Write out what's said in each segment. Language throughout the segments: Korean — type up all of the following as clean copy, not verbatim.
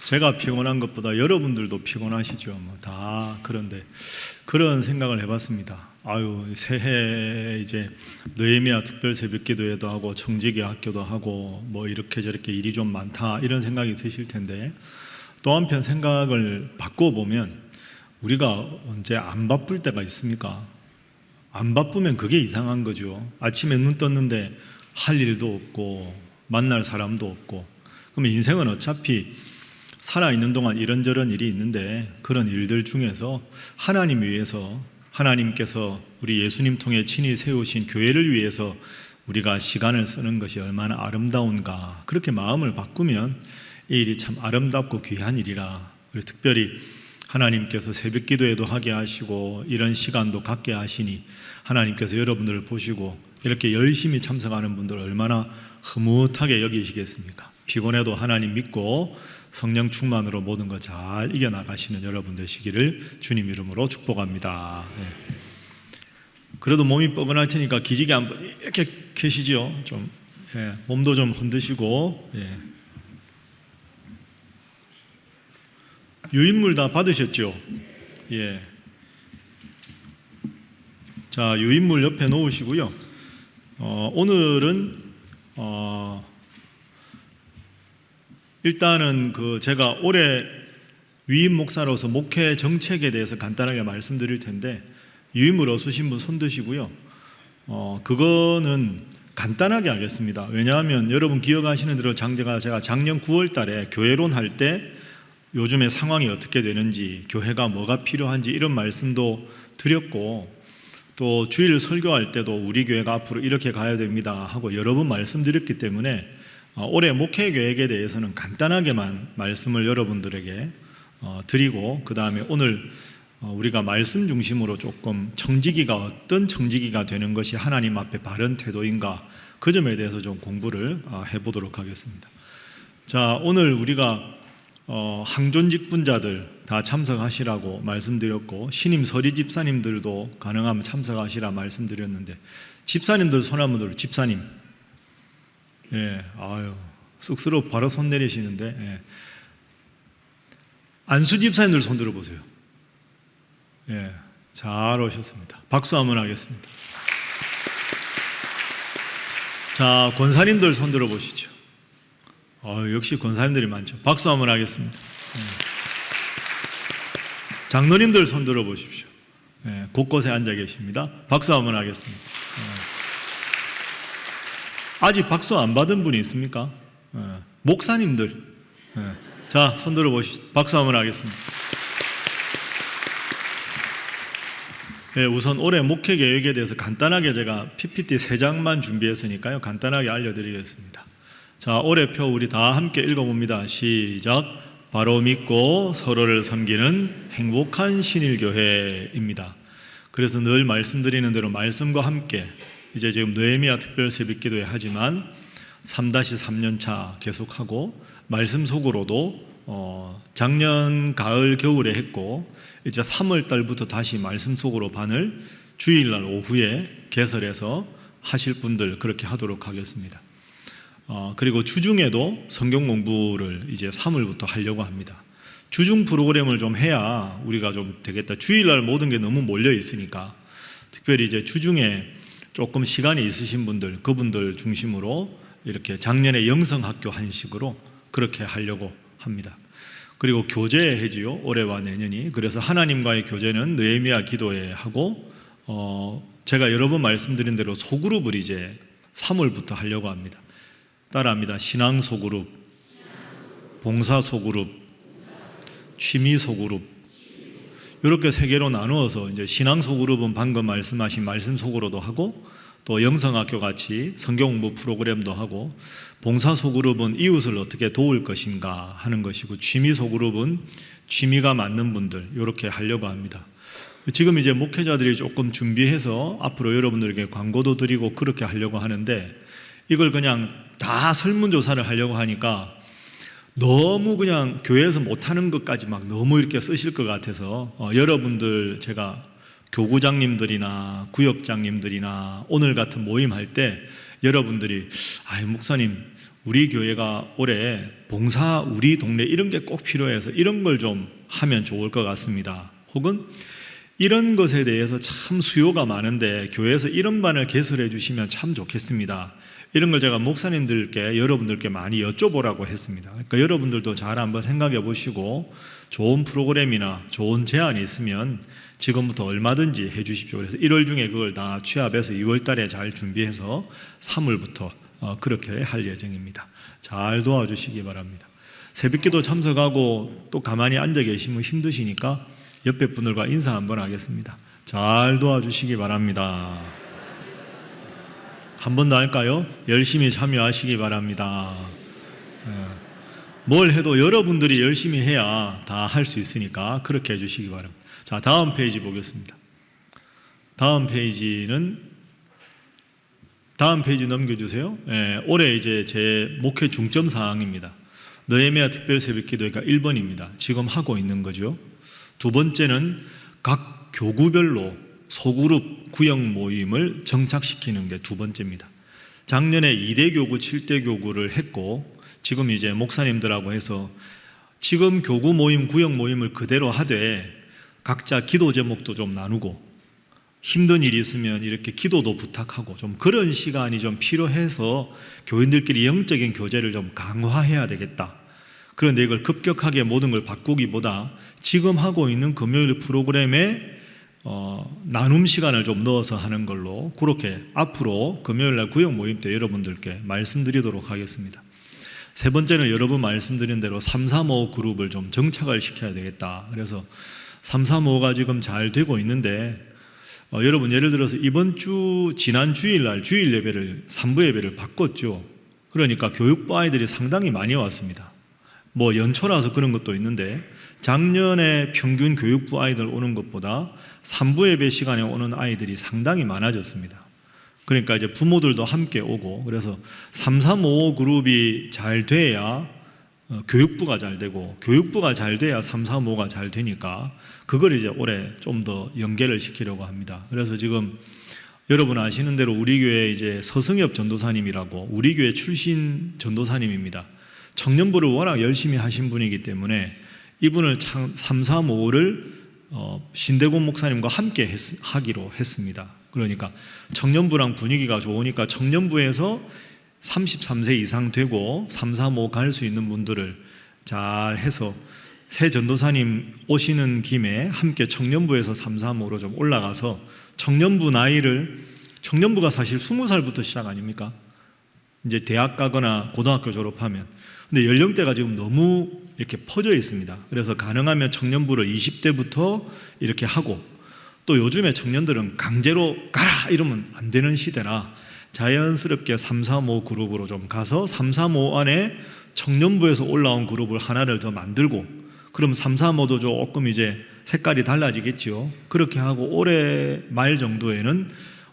제가 피곤한 것보다 여러분들도 피곤하시죠. 다 그런데 그런 생각을 해봤습니다. 새해 이제 느헤미야 특별 새벽기도회도 하고 청지기 학교도 하고 이렇게 저렇게 일이 좀 많다 이런 생각이 드실 텐데, 또 한편 생각을 바꿔보면 우리가 언제 안 바쁠 때가 있습니까? 안 바쁘면 그게 이상한 거죠. 아침에 눈 떴는데 할 일도 없고 만날 사람도 없고, 그러면 인생은 어차피 살아있는 동안 이런저런 일이 있는데, 그런 일들 중에서 하나님 위해서, 하나님께서 우리 예수님 통해 친히 세우신 교회를 위해서 우리가 시간을 쓰는 것이 얼마나 아름다운가, 그렇게 마음을 바꾸면 이 일이 참 아름답고 귀한 일이라. 특별히 하나님께서 새벽 기도회도 하게 하시고 이런 시간도 갖게 하시니 하나님께서 여러분들을 보시고 이렇게 열심히 참석하는 분들 얼마나 흐뭇하게 여기시겠습니까? 피곤해도 하나님 믿고 성령 충만으로 모든 거 잘 이겨나가시는 여러분 되시기를 주님 이름으로 축복합니다. 그래도 몸이 뻐근할 테니까 기지개 한번 이렇게 계시죠. 좀 몸도 좀 흔드시고. 유인물 다 받으셨죠? 자, 유인물 옆에 놓으시고요. 오늘은 일단은 제가 올해 위임 목사로서 목회 정책에 대해서 간단하게 말씀드릴 텐데, 유임을 얻으신 분 손 드시고요. 그거는 간단하게 하겠습니다. 왜냐하면 여러분 기억하시는 대로 제가 작년 9월 달에 교회론 할 때 요즘의 상황이 어떻게 되는지, 교회가 뭐가 필요한지 이런 말씀도 드렸고, 또 주일 설교할 때도 우리 교회가 앞으로 이렇게 가야 됩니다 하고 여러 번 말씀드렸기 때문에 올해 목회 계획에 대해서는 간단하게만 말씀을 여러분들에게 드리고, 그 다음에 오늘 우리가 말씀 중심으로 조금 청지기가 어떤 청지기가 되는 것이 하나님 앞에 바른 태도인가, 그 점에 대해서 좀 공부를 해보도록 하겠습니다. 자, 오늘 우리가 항존직 분자들 다 참석하시라고 말씀드렸고, 신임 서리 집사님들도 가능하면 참석하시라 말씀드렸는데, 집사님들 손 한번 들어. 집사님, 쑥스러워 바로 손 내리시는데, 안수 집사님들 손 들어보세요. 잘 오셨습니다. 박수 한번 하겠습니다. 자, 권사님들 손 들어보시죠. 역시 권사님들이 많죠. 박수 한번 하겠습니다. 장로님들 손 들어보십시오. 곳곳에 앉아 계십니다. 박수 한번 하겠습니다. 아직 박수 안 받은 분이 있습니까? 목사님들, 자, 손 들어보시죠. 박수 한번 하겠습니다. 우선 올해 목회 계획에 대해서 간단하게 제가 PPT 3장만 준비했으니까요, 간단하게 알려드리겠습니다. 자, 올해표 우리 다 함께 읽어봅니다. 시작. 바로 믿고 서로를 섬기는 행복한 신일교회입니다. 그래서 늘 말씀드리는 대로 말씀과 함께 이제 지금 느헤미야 특별 새벽기도회 하지만 3-3년차 계속하고, 말씀 속으로도 작년 가을 겨울에 했고, 이제 3월 달부터 다시 말씀 속으로 반을 주일날 오후에 개설해서 하실 분들 그렇게 하도록 하겠습니다. 그리고 주중에도 성경 공부를 이제 3월부터 하려고 합니다. 주중 프로그램을 좀 해야 우리가 좀 되겠다. 주일날 모든 게 너무 몰려 있으니까, 특별히 이제 주중에 조금 시간이 있으신 분들, 그분들 중심으로 이렇게 작년에 영성학교 한식으로 그렇게 하려고 합니다. 그리고 교제해지요, 올해와 내년이. 그래서 하나님과의 교제는 느헤미야 기도회 하고, 제가 여러 번 말씀드린 대로 소그룹을 이제 3월부터 하려고 합니다. 따라합니다. 신앙 소그룹, 봉사 소그룹, 취미 소그룹, 이렇게 3개로 나누어서 이제 신앙 소그룹은 방금 말씀하신 말씀 속으로도 하고, 또 영성학교 같이 성경 공부 프로그램도 하고, 봉사 소그룹은 이웃을 어떻게 도울 것인가 하는 것이고, 취미 소그룹은 취미가 맞는 분들 이렇게 하려고 합니다. 지금 이제 목회자들이 조금 준비해서 앞으로 여러분들에게 광고도 드리고 그렇게 하려고 하는데, 이걸 그냥 다 설문조사를 하려고 하니까 너무 그냥 교회에서 못하는 것까지 막 너무 이렇게 쓰실 것 같아서, 여러분들 제가 교구장님들이나 구역장님들이나 오늘 같은 모임 할 때 여러분들이 목사님 우리 교회가 올해 봉사 우리 동네 이런 게 꼭 필요해서 이런 걸 좀 하면 좋을 것 같습니다. 혹은 이런 것에 대해서 참 수요가 많은데 교회에서 이런 반을 개설해 주시면 참 좋겠습니다. 이런 걸 제가 목사님들께 여러분들께 많이 여쭤보라고 했습니다. 그러니까 여러분들도 잘 한번 생각해 보시고 좋은 프로그램이나 좋은 제안이 있으면 지금부터 얼마든지 해 주십시오. 그래서 1월 중에 그걸 다 취합해서 2월 달에 잘 준비해서 3월부터 그렇게 할 예정입니다. 잘 도와주시기 바랍니다. 새벽기도 참석하고 또 가만히 앉아 계시면 힘드시니까 옆에 분들과 인사 한번 하겠습니다. 잘 도와주시기 바랍니다. 한 번 더 할까요? 열심히 참여하시기 바랍니다. 뭘 해도 여러분들이 열심히 해야 다 할 수 있으니까 그렇게 해주시기 바랍니다. 자, 다음 페이지 보겠습니다. 다음 페이지 넘겨주세요. 올해 이제 제 목회 중점 사항입니다. 느헤미야 특별 새벽기도가 1번입니다. 지금 하고 있는 거죠. 두 번째는 각 교구별로 소그룹 구역 모임을 정착시키는 게 두 번째입니다. 작년에 2대 교구, 7대 교구를 했고 지금 이제 목사님들하고 해서 지금 교구 모임, 구역 모임을 그대로 하되 각자 기도 제목도 좀 나누고 힘든 일이 있으면 이렇게 기도도 부탁하고 좀 그런 시간이 좀 필요해서 교인들끼리 영적인 교제를 좀 강화해야 되겠다. 그런데 이걸 급격하게 모든 걸 바꾸기보다 지금 하고 있는 금요일 프로그램에 나눔 시간을 좀 넣어서 하는 걸로 그렇게 앞으로 금요일날 구역 모임 때 여러분들께 말씀드리도록 하겠습니다. 세 번째는 여러분 말씀드린 대로 335 그룹을 좀 정착을 시켜야 되겠다. 그래서 335가 지금 잘 되고 있는데 여러분 예를 들어서 이번 주 지난 주일날 주일 예배를 3부 예배를 바꿨죠. 그러니까 교육부 아이들이 상당히 많이 왔습니다. 뭐 연초라서 그런 것도 있는데 작년에 평균 교육부 아이들 오는 것보다 3부 예배 시간에 오는 아이들이 상당히 많아졌습니다. 그러니까 이제 부모들도 함께 오고 그래서 3355 그룹이 잘 돼야 교육부가 잘 되고 교육부가 잘 돼야 335가 잘 되니까 그걸 이제 올해 좀 더 연계를 시키려고 합니다. 그래서 지금 여러분 아시는 대로 우리 교회 이제 서승엽 전도사님이라고 우리 교회 출신 전도사님입니다. 청년부를 워낙 열심히 하신 분이기 때문에 이분을 335를 신대곤 목사님과 함께 하기로 했습니다. 그러니까 청년부랑 분위기가 좋으니까 청년부에서 33세 이상 되고 335 갈 수 있는 분들을 잘 해서 새 전도사님 오시는 김에 함께 청년부에서 335로 좀 올라가서 청년부 나이를 청년부가 사실 20살부터 시작 아닙니까? 이제 대학 가거나 고등학교 졸업하면 근데 연령대가 지금 너무 이렇게 퍼져 있습니다. 그래서 가능하면 청년부를 20대부터 이렇게 하고 또 요즘에 청년들은 강제로 가라 이러면 안 되는 시대라 자연스럽게 335 그룹으로 좀 가서 335 안에 청년부에서 올라온 그룹을 하나를 더 만들고 그럼 335도 조금 이제 색깔이 달라지겠죠. 그렇게 하고 올해 말 정도에는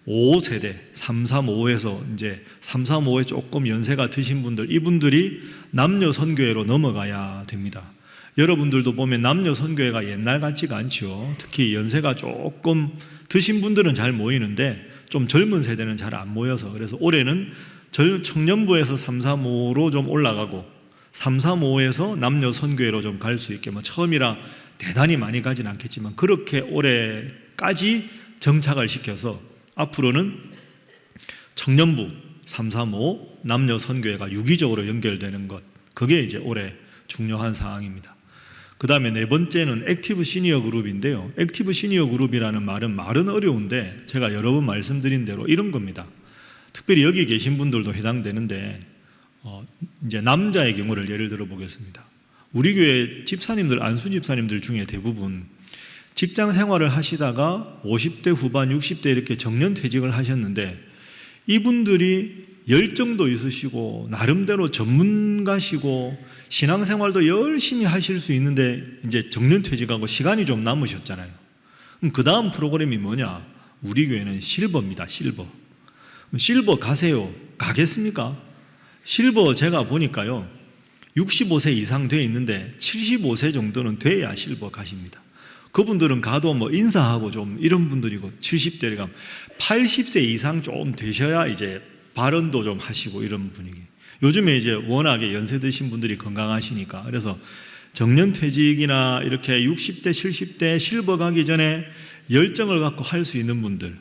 5세대 335에서 이제 335에 조금 연세가 드신 분들 이분들이 남녀 선교회로 넘어가야 됩니다. 여러분들도 보면 남녀 선교회가 옛날 같지가 않죠. 특히 연세가 조금 드신 분들은 잘 모이는데 좀 젊은 세대는 잘 안 모여서 그래서 올해는 청년부에서 335로 좀 올라가고 335에서 남녀 선교회로 좀 갈 수 있게 뭐 처음이라 대단히 많이 가진 않겠지만 그렇게 올해까지 정착을 시켜서 앞으로는 청년부 335 남녀 선교회가 유기적으로 연결되는 것 그게 이제 올해 중요한 사항입니다. 그 다음에 네 번째는 액티브 시니어 그룹인데요. 액티브 시니어 그룹이라는 말은 어려운데 제가 여러 번 말씀드린 대로 이런 겁니다. 특별히 여기 계신 분들도 해당되는데 이제 남자의 경우를 예를 들어 보겠습니다. 우리 교회 집사님들, 안수 집사님들 중에 대부분 직장 생활을 하시다가 50대 후반, 60대 이렇게 정년퇴직을 하셨는데 이분들이 열정도 있으시고 나름대로 전문가시고 신앙생활도 열심히 하실 수 있는데 이제 정년퇴직하고 시간이 좀 남으셨잖아요. 그럼 그 다음 프로그램이 뭐냐? 우리 교회는 실버입니다. 실버 가세요. 가겠습니까? 실버 제가 보니까요 65세 이상 돼 있는데 75세 정도는 돼야 실버 가십니다. 그분들은 가도 뭐 인사하고 좀 이런 분들이고 70대를 가면 80세 이상 좀 되셔야 이제 발언도 좀 하시고 이런 분위기. 요즘에 이제 워낙에 연세 드신 분들이 건강하시니까. 그래서 정년퇴직이나 이렇게 60대, 70대 실버 가기 전에 열정을 갖고 할 수 있는 분들,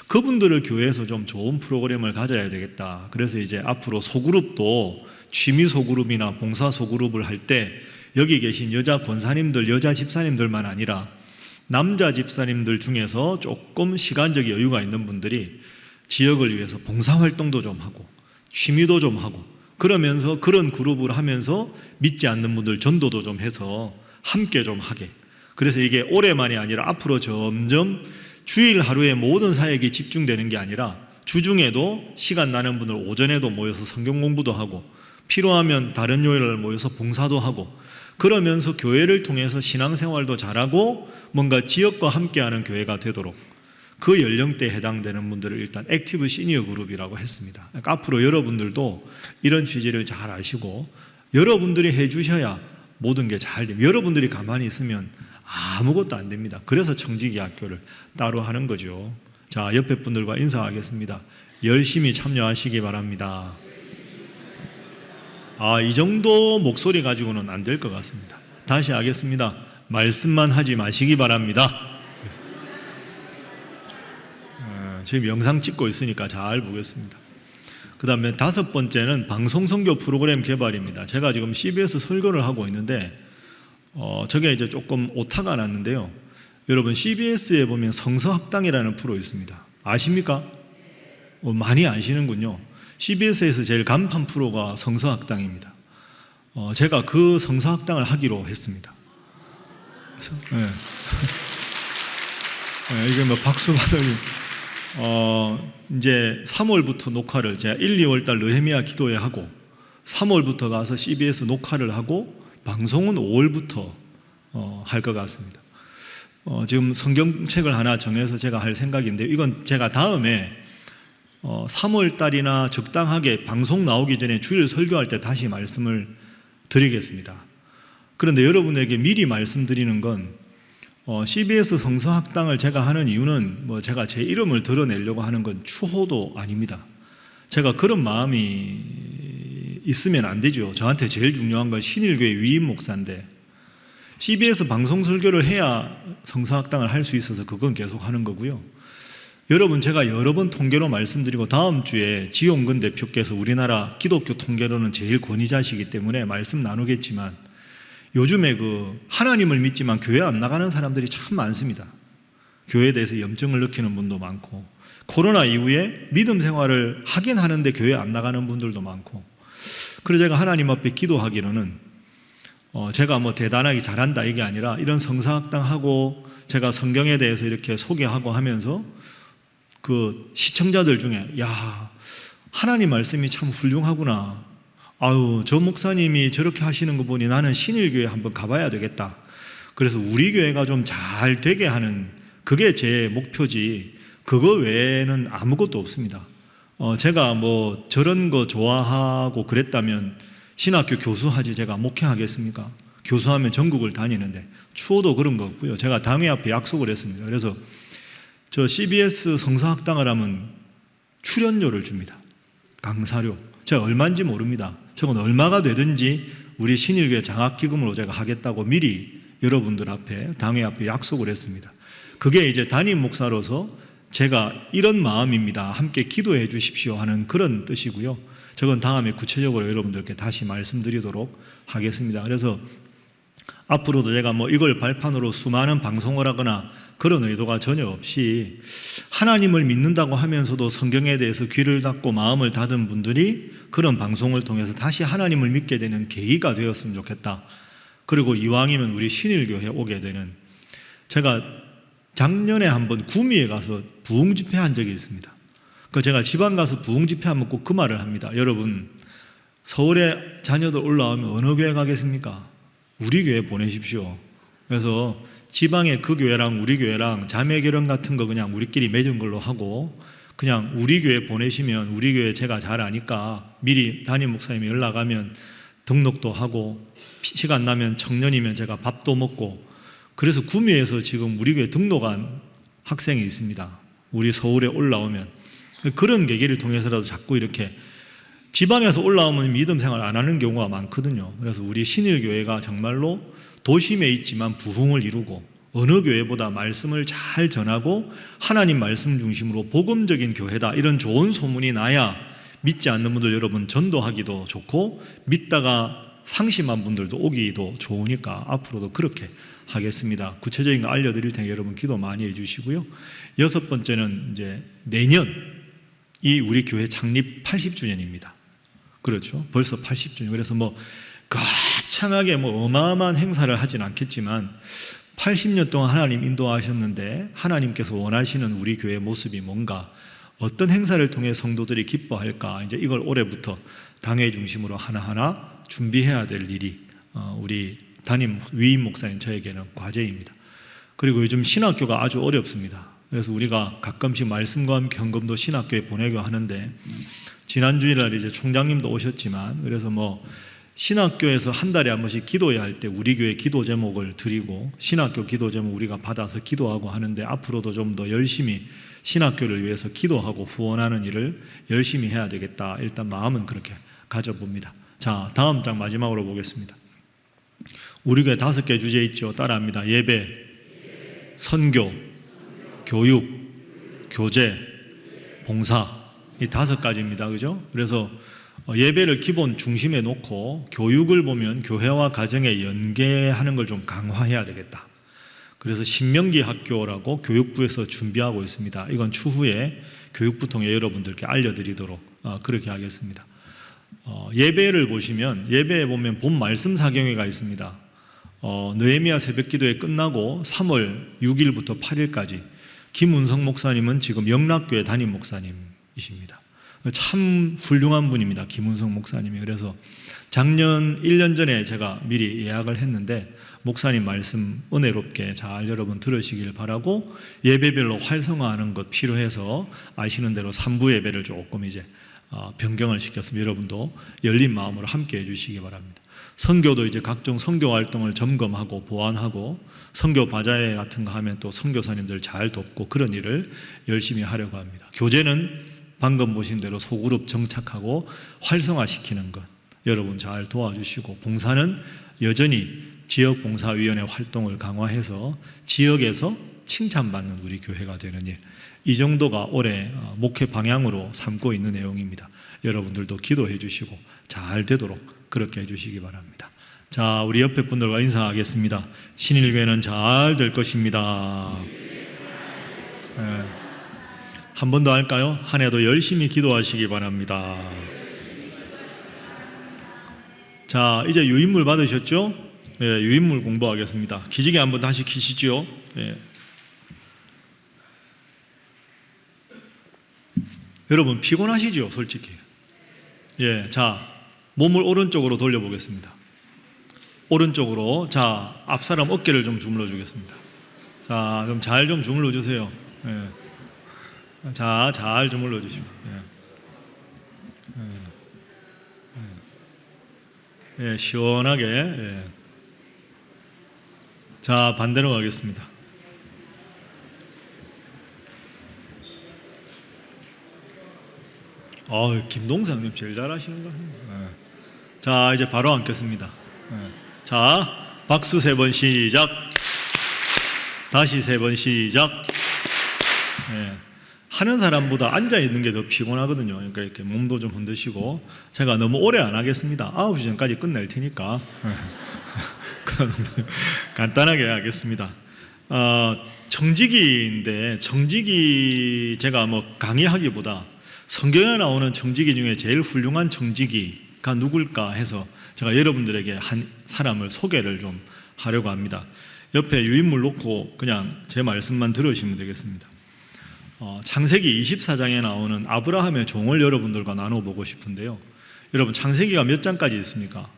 그분들을 교회에서 좀 좋은 프로그램을 가져야 되겠다. 그래서 이제 앞으로 소그룹도 취미 소그룹이나 봉사 소그룹을 할 때 여기 계신 여자 권사님들, 여자 집사님들만 아니라 남자 집사님들 중에서 조금 시간적 여유가 있는 분들이 지역을 위해서 봉사활동도 좀 하고 취미도 좀 하고 그러면서 그런 그룹을 하면서 믿지 않는 분들 전도도 좀 해서 함께 좀 하게. 그래서 이게 올해만이 아니라 앞으로 점점 주일 하루에 모든 사역이 집중되는 게 아니라 주중에도 시간 나는 분들 오전에도 모여서 성경 공부도 하고 필요하면 다른 요일을 모여서 봉사도 하고 그러면서 교회를 통해서 신앙생활도 잘하고 뭔가 지역과 함께하는 교회가 되도록 그 연령대에 해당되는 분들을 일단 액티브 시니어 그룹이라고 했습니다. 그러니까 앞으로 여러분들도 이런 취지를 잘 아시고 여러분들이 해주셔야 모든 게 잘 됩니다. 여러분들이 가만히 있으면 아무것도 안 됩니다. 그래서 청지기 학교를 따로 하는 거죠. 자, 옆에 분들과 인사하겠습니다. 열심히 참여하시기 바랍니다. 이 정도 목소리 가지고는 안 될 것 같습니다. 다시 하겠습니다. 말씀만 하지 마시기 바랍니다. 지금 영상 찍고 있으니까 잘 보겠습니다. 그 다음에 5번째는 방송 선교 프로그램 개발입니다. 제가 지금 CBS 설교를 하고 있는데 저게 이제 조금 오타가 났는데요. 여러분 CBS에 보면 성서학당이라는 프로 있습니다. 아십니까? 많이 아시는군요. CBS에서 제일 간판 프로가 성서학당입니다. 제가 그 성서학당을 하기로 했습니다. 그래서, 네. 네, 이게 뭐 박수 받으니 이제 3월부터 녹화를 제가 1, 2월 달 느헤미야 기도회 하고 3월부터 가서 CBS 녹화를 하고 방송은 5월부터 할 것 같습니다. 지금 성경책을 하나 정해서 제가 할 생각인데 이건 제가 다음에 3월 달이나 적당하게 방송 나오기 전에 주일 설교할 때 다시 말씀을 드리겠습니다. 그런데 여러분에게 미리 말씀드리는 건 CBS 성서학당을 제가 하는 이유는 뭐 제가 제 이름을 드러내려고 하는 건 추호도 아닙니다. 제가 그런 마음이 있으면 안 되죠. 저한테 제일 중요한 건 신일교회 위임 목사인데 CBS 방송 설교를 해야 성서학당을 할 수 있어서 그건 계속 하는 거고요. 여러분 제가 여러 번 통계로 말씀드리고 다음 주에 지용근 대표께서 우리나라 기독교 통계로는 제일 권위자시기 때문에 말씀 나누겠지만 요즘에 하나님을 믿지만 교회 안 나가는 사람들이 참 많습니다. 교회에 대해서 염증을 느끼는 분도 많고 코로나 이후에 믿음 생활을 하긴 하는데 교회 안 나가는 분들도 많고 그래서 제가 하나님 앞에 기도하기로는 제가 뭐 대단하게 잘한다 이게 아니라 이런 성서학당하고 제가 성경에 대해서 이렇게 소개하고 하면서 그 시청자들 중에 야 하나님 말씀이 참 훌륭하구나. 저 목사님이 저렇게 하시는 거 보니 나는 신일교회 한번 가봐야 되겠다. 그래서 우리 교회가 좀 잘 되게 하는 그게 제 목표지 그거 외에는 아무것도 없습니다. 제가 뭐 저런 거 좋아하고 그랬다면 신학교 교수하지 제가 목회하겠습니까? 교수하면 전국을 다니는데 추호도 그런 거 없고요. 제가 당회 앞에 약속을 했습니다. 그래서 저 CBS 성서학당을 하면 출연료를 줍니다. 강사료. 제가 얼마인지 모릅니다. 저건 얼마가 되든지 우리 신일교회 장학기금으로 제가 하겠다고 미리 여러분들 앞에 당회 앞에 약속을 했습니다. 그게 이제 담임 목사로서 제가 이런 마음입니다. 함께 기도해 주십시오 하는 그런 뜻이고요. 저건 다음에 구체적으로 여러분들께 다시 말씀드리도록 하겠습니다. 그래서 앞으로도 제가 뭐 이걸 발판으로 수많은 방송을 하거나 그런 의도가 전혀 없이 하나님을 믿는다고 하면서도 성경에 대해서 귀를 닫고 마음을 닫은 분들이 그런 방송을 통해서 다시 하나님을 믿게 되는 계기가 되었으면 좋겠다. 그리고 이왕이면 우리 신일교회에 오게 되는 제가 작년에 한번 구미에 가서 부흥집회 한 적이 있습니다. 제가 지방 가서 부흥집회 하면 꼭 그 말을 합니다. 여러분 서울에 자녀들 올라오면 어느 교회 가겠습니까? 우리 교회 보내십시오. 그래서 지방의 그 교회랑 우리 교회랑 자매 결혼 같은 거 그냥 우리끼리 맺은 걸로 하고 그냥 우리 교회 보내시면 우리 교회 제가 잘 아니까 미리 담임 목사님이 연락하면 등록도 하고 시간 나면 청년이면 제가 밥도 먹고 그래서 구미에서 지금 우리 교회 등록한 학생이 있습니다. 우리 서울에 올라오면 그런 계기를 통해서라도 자꾸 이렇게 지방에서 올라오면 믿음 생활 안 하는 경우가 많거든요. 그래서 우리 신일교회가 정말로 도심에 있지만 부흥을 이루고 어느 교회보다 말씀을 잘 전하고 하나님 말씀 중심으로 복음적인 교회다, 이런 좋은 소문이 나야 믿지 않는 분들 여러분 전도하기도 좋고 믿다가 상심한 분들도 오기도 좋으니까 앞으로도 그렇게 하겠습니다. 구체적인 거 알려드릴 테니 여러분 기도 많이 해주시고요. 6번째는 이제 내년이 우리 교회 창립 80주년입니다. 그렇죠. 벌써 80주년. 그래서 거창하게 어마어마한 행사를 하진 않겠지만 80년 동안 하나님 인도하셨는데 하나님께서 원하시는 우리 교회의 모습이 뭔가, 어떤 행사를 통해 성도들이 기뻐할까, 이제 이걸 올해부터 당회 중심으로 하나하나 준비해야 될 일이 우리 담임 위임 목사님 저에게는 과제입니다. 그리고 요즘 신학교가 아주 어렵습니다. 그래서 우리가 가끔씩 말씀과 함께 헌금도 신학교에 보내고 하는데, 지난 주일날 이제 총장님도 오셨지만, 그래서 신학교에서 한 달에 한 번씩 기도해야 할 때 우리 교회 기도 제목을 드리고 신학교 기도 제목 우리가 받아서 기도하고 하는데, 앞으로도 좀 더 열심히 신학교를 위해서 기도하고 후원하는 일을 열심히 해야 되겠다, 일단 마음은 그렇게 가져봅니다. 자, 다음 장 마지막으로 보겠습니다. 우리 교회 5개 주제 있죠. 따라합니다. 예배, 선교, 교육, 교제, 봉사, 이 5가지입니다. 그죠? 그래서 예배를 기본 중심에 놓고 교육을 보면 교회와 가정에 연계하는 걸 좀 강화해야 되겠다. 그래서 신명기 학교라고 교육부에서 준비하고 있습니다. 이건 추후에 교육부 통해 여러분들께 알려드리도록 그렇게 하겠습니다. 예배를 보시면, 예배에 보면 본 말씀 사경회가 있습니다. 느헤미야 새벽기도회 끝나고 3월 6일부터 8일까지 김운성 목사님은 지금 영락교회 담임 목사님이십니다. 참 훌륭한 분입니다. 김운성 목사님이. 그래서 작년 1년 전에 제가 미리 예약을 했는데 목사님 말씀 은혜롭게 잘 여러분 들으시길 바라고, 예배별로 활성화하는 것 필요해서 아시는 대로 3부 예배를 조금 이제 변경을 시켰습니다. 여러분도 열린 마음으로 함께 해주시기 바랍니다. 선교도 이제 각종 선교 활동을 점검하고 보완하고, 선교 바자회 같은 거 하면 또 선교사님들 잘 돕고 그런 일을 열심히 하려고 합니다. 교제는 방금 보신 대로 소그룹 정착하고 활성화시키는 것 여러분 잘 도와주시고, 봉사는 여전히 지역봉사위원회 활동을 강화해서 지역에서 칭찬받는 우리 교회가 되는 일, 이 정도가 올해 목회 방향으로 삼고 있는 내용입니다. 여러분들도 기도해 주시고 잘 되도록 그렇게 해주시기 바랍니다. 자, 우리 옆에 분들과 인사하겠습니다. 신일교회는 잘 될 것입니다. 한 번 더 할까요? 한 해도 열심히 기도하시기 바랍니다. 자, 이제 유인물 받으셨죠? 네, 유인물 공부하겠습니다. 기지개 한번 다시 키시죠. 네. 여러분 피곤하시죠? 솔직히. 예, 자, 몸을 오른쪽으로 돌려보겠습니다. 오른쪽으로. 자, 앞사람 어깨를 좀 주물러 주겠습니다. 자, 좀 잘 좀 주물러 주세요. 예. 자, 잘 주물러 주시고. 예, 시원하게. 예. 자, 반대로 가겠습니다. 김동상님 제일 잘하시는 거 같아요. 자, 이제 바로 앉겠습니다. 자, 박수 3번 시작. 다시 3번 시작. 하는 사람보다 앉아 있는 게 더 피곤하거든요. 그러니까 이렇게 몸도 좀 흔드시고, 제가 너무 오래 안 하겠습니다. 9시 전까지 끝낼 테니까 간단하게 하겠습니다. 청지기인데, 청지기 제가 강의하기보다 성경에 나오는 청지기 중에 제일 훌륭한 청지기가 누굴까 해서 제가 여러분들에게 한 사람을 소개를 좀 하려고 합니다. 옆에 유인물 놓고 그냥 제 말씀만 들으시면 되겠습니다. 창세기 24장에 나오는 아브라함의 종을 여러분들과 나눠보고 싶은데요. 여러분 창세기가 몇 장까지 있습니까?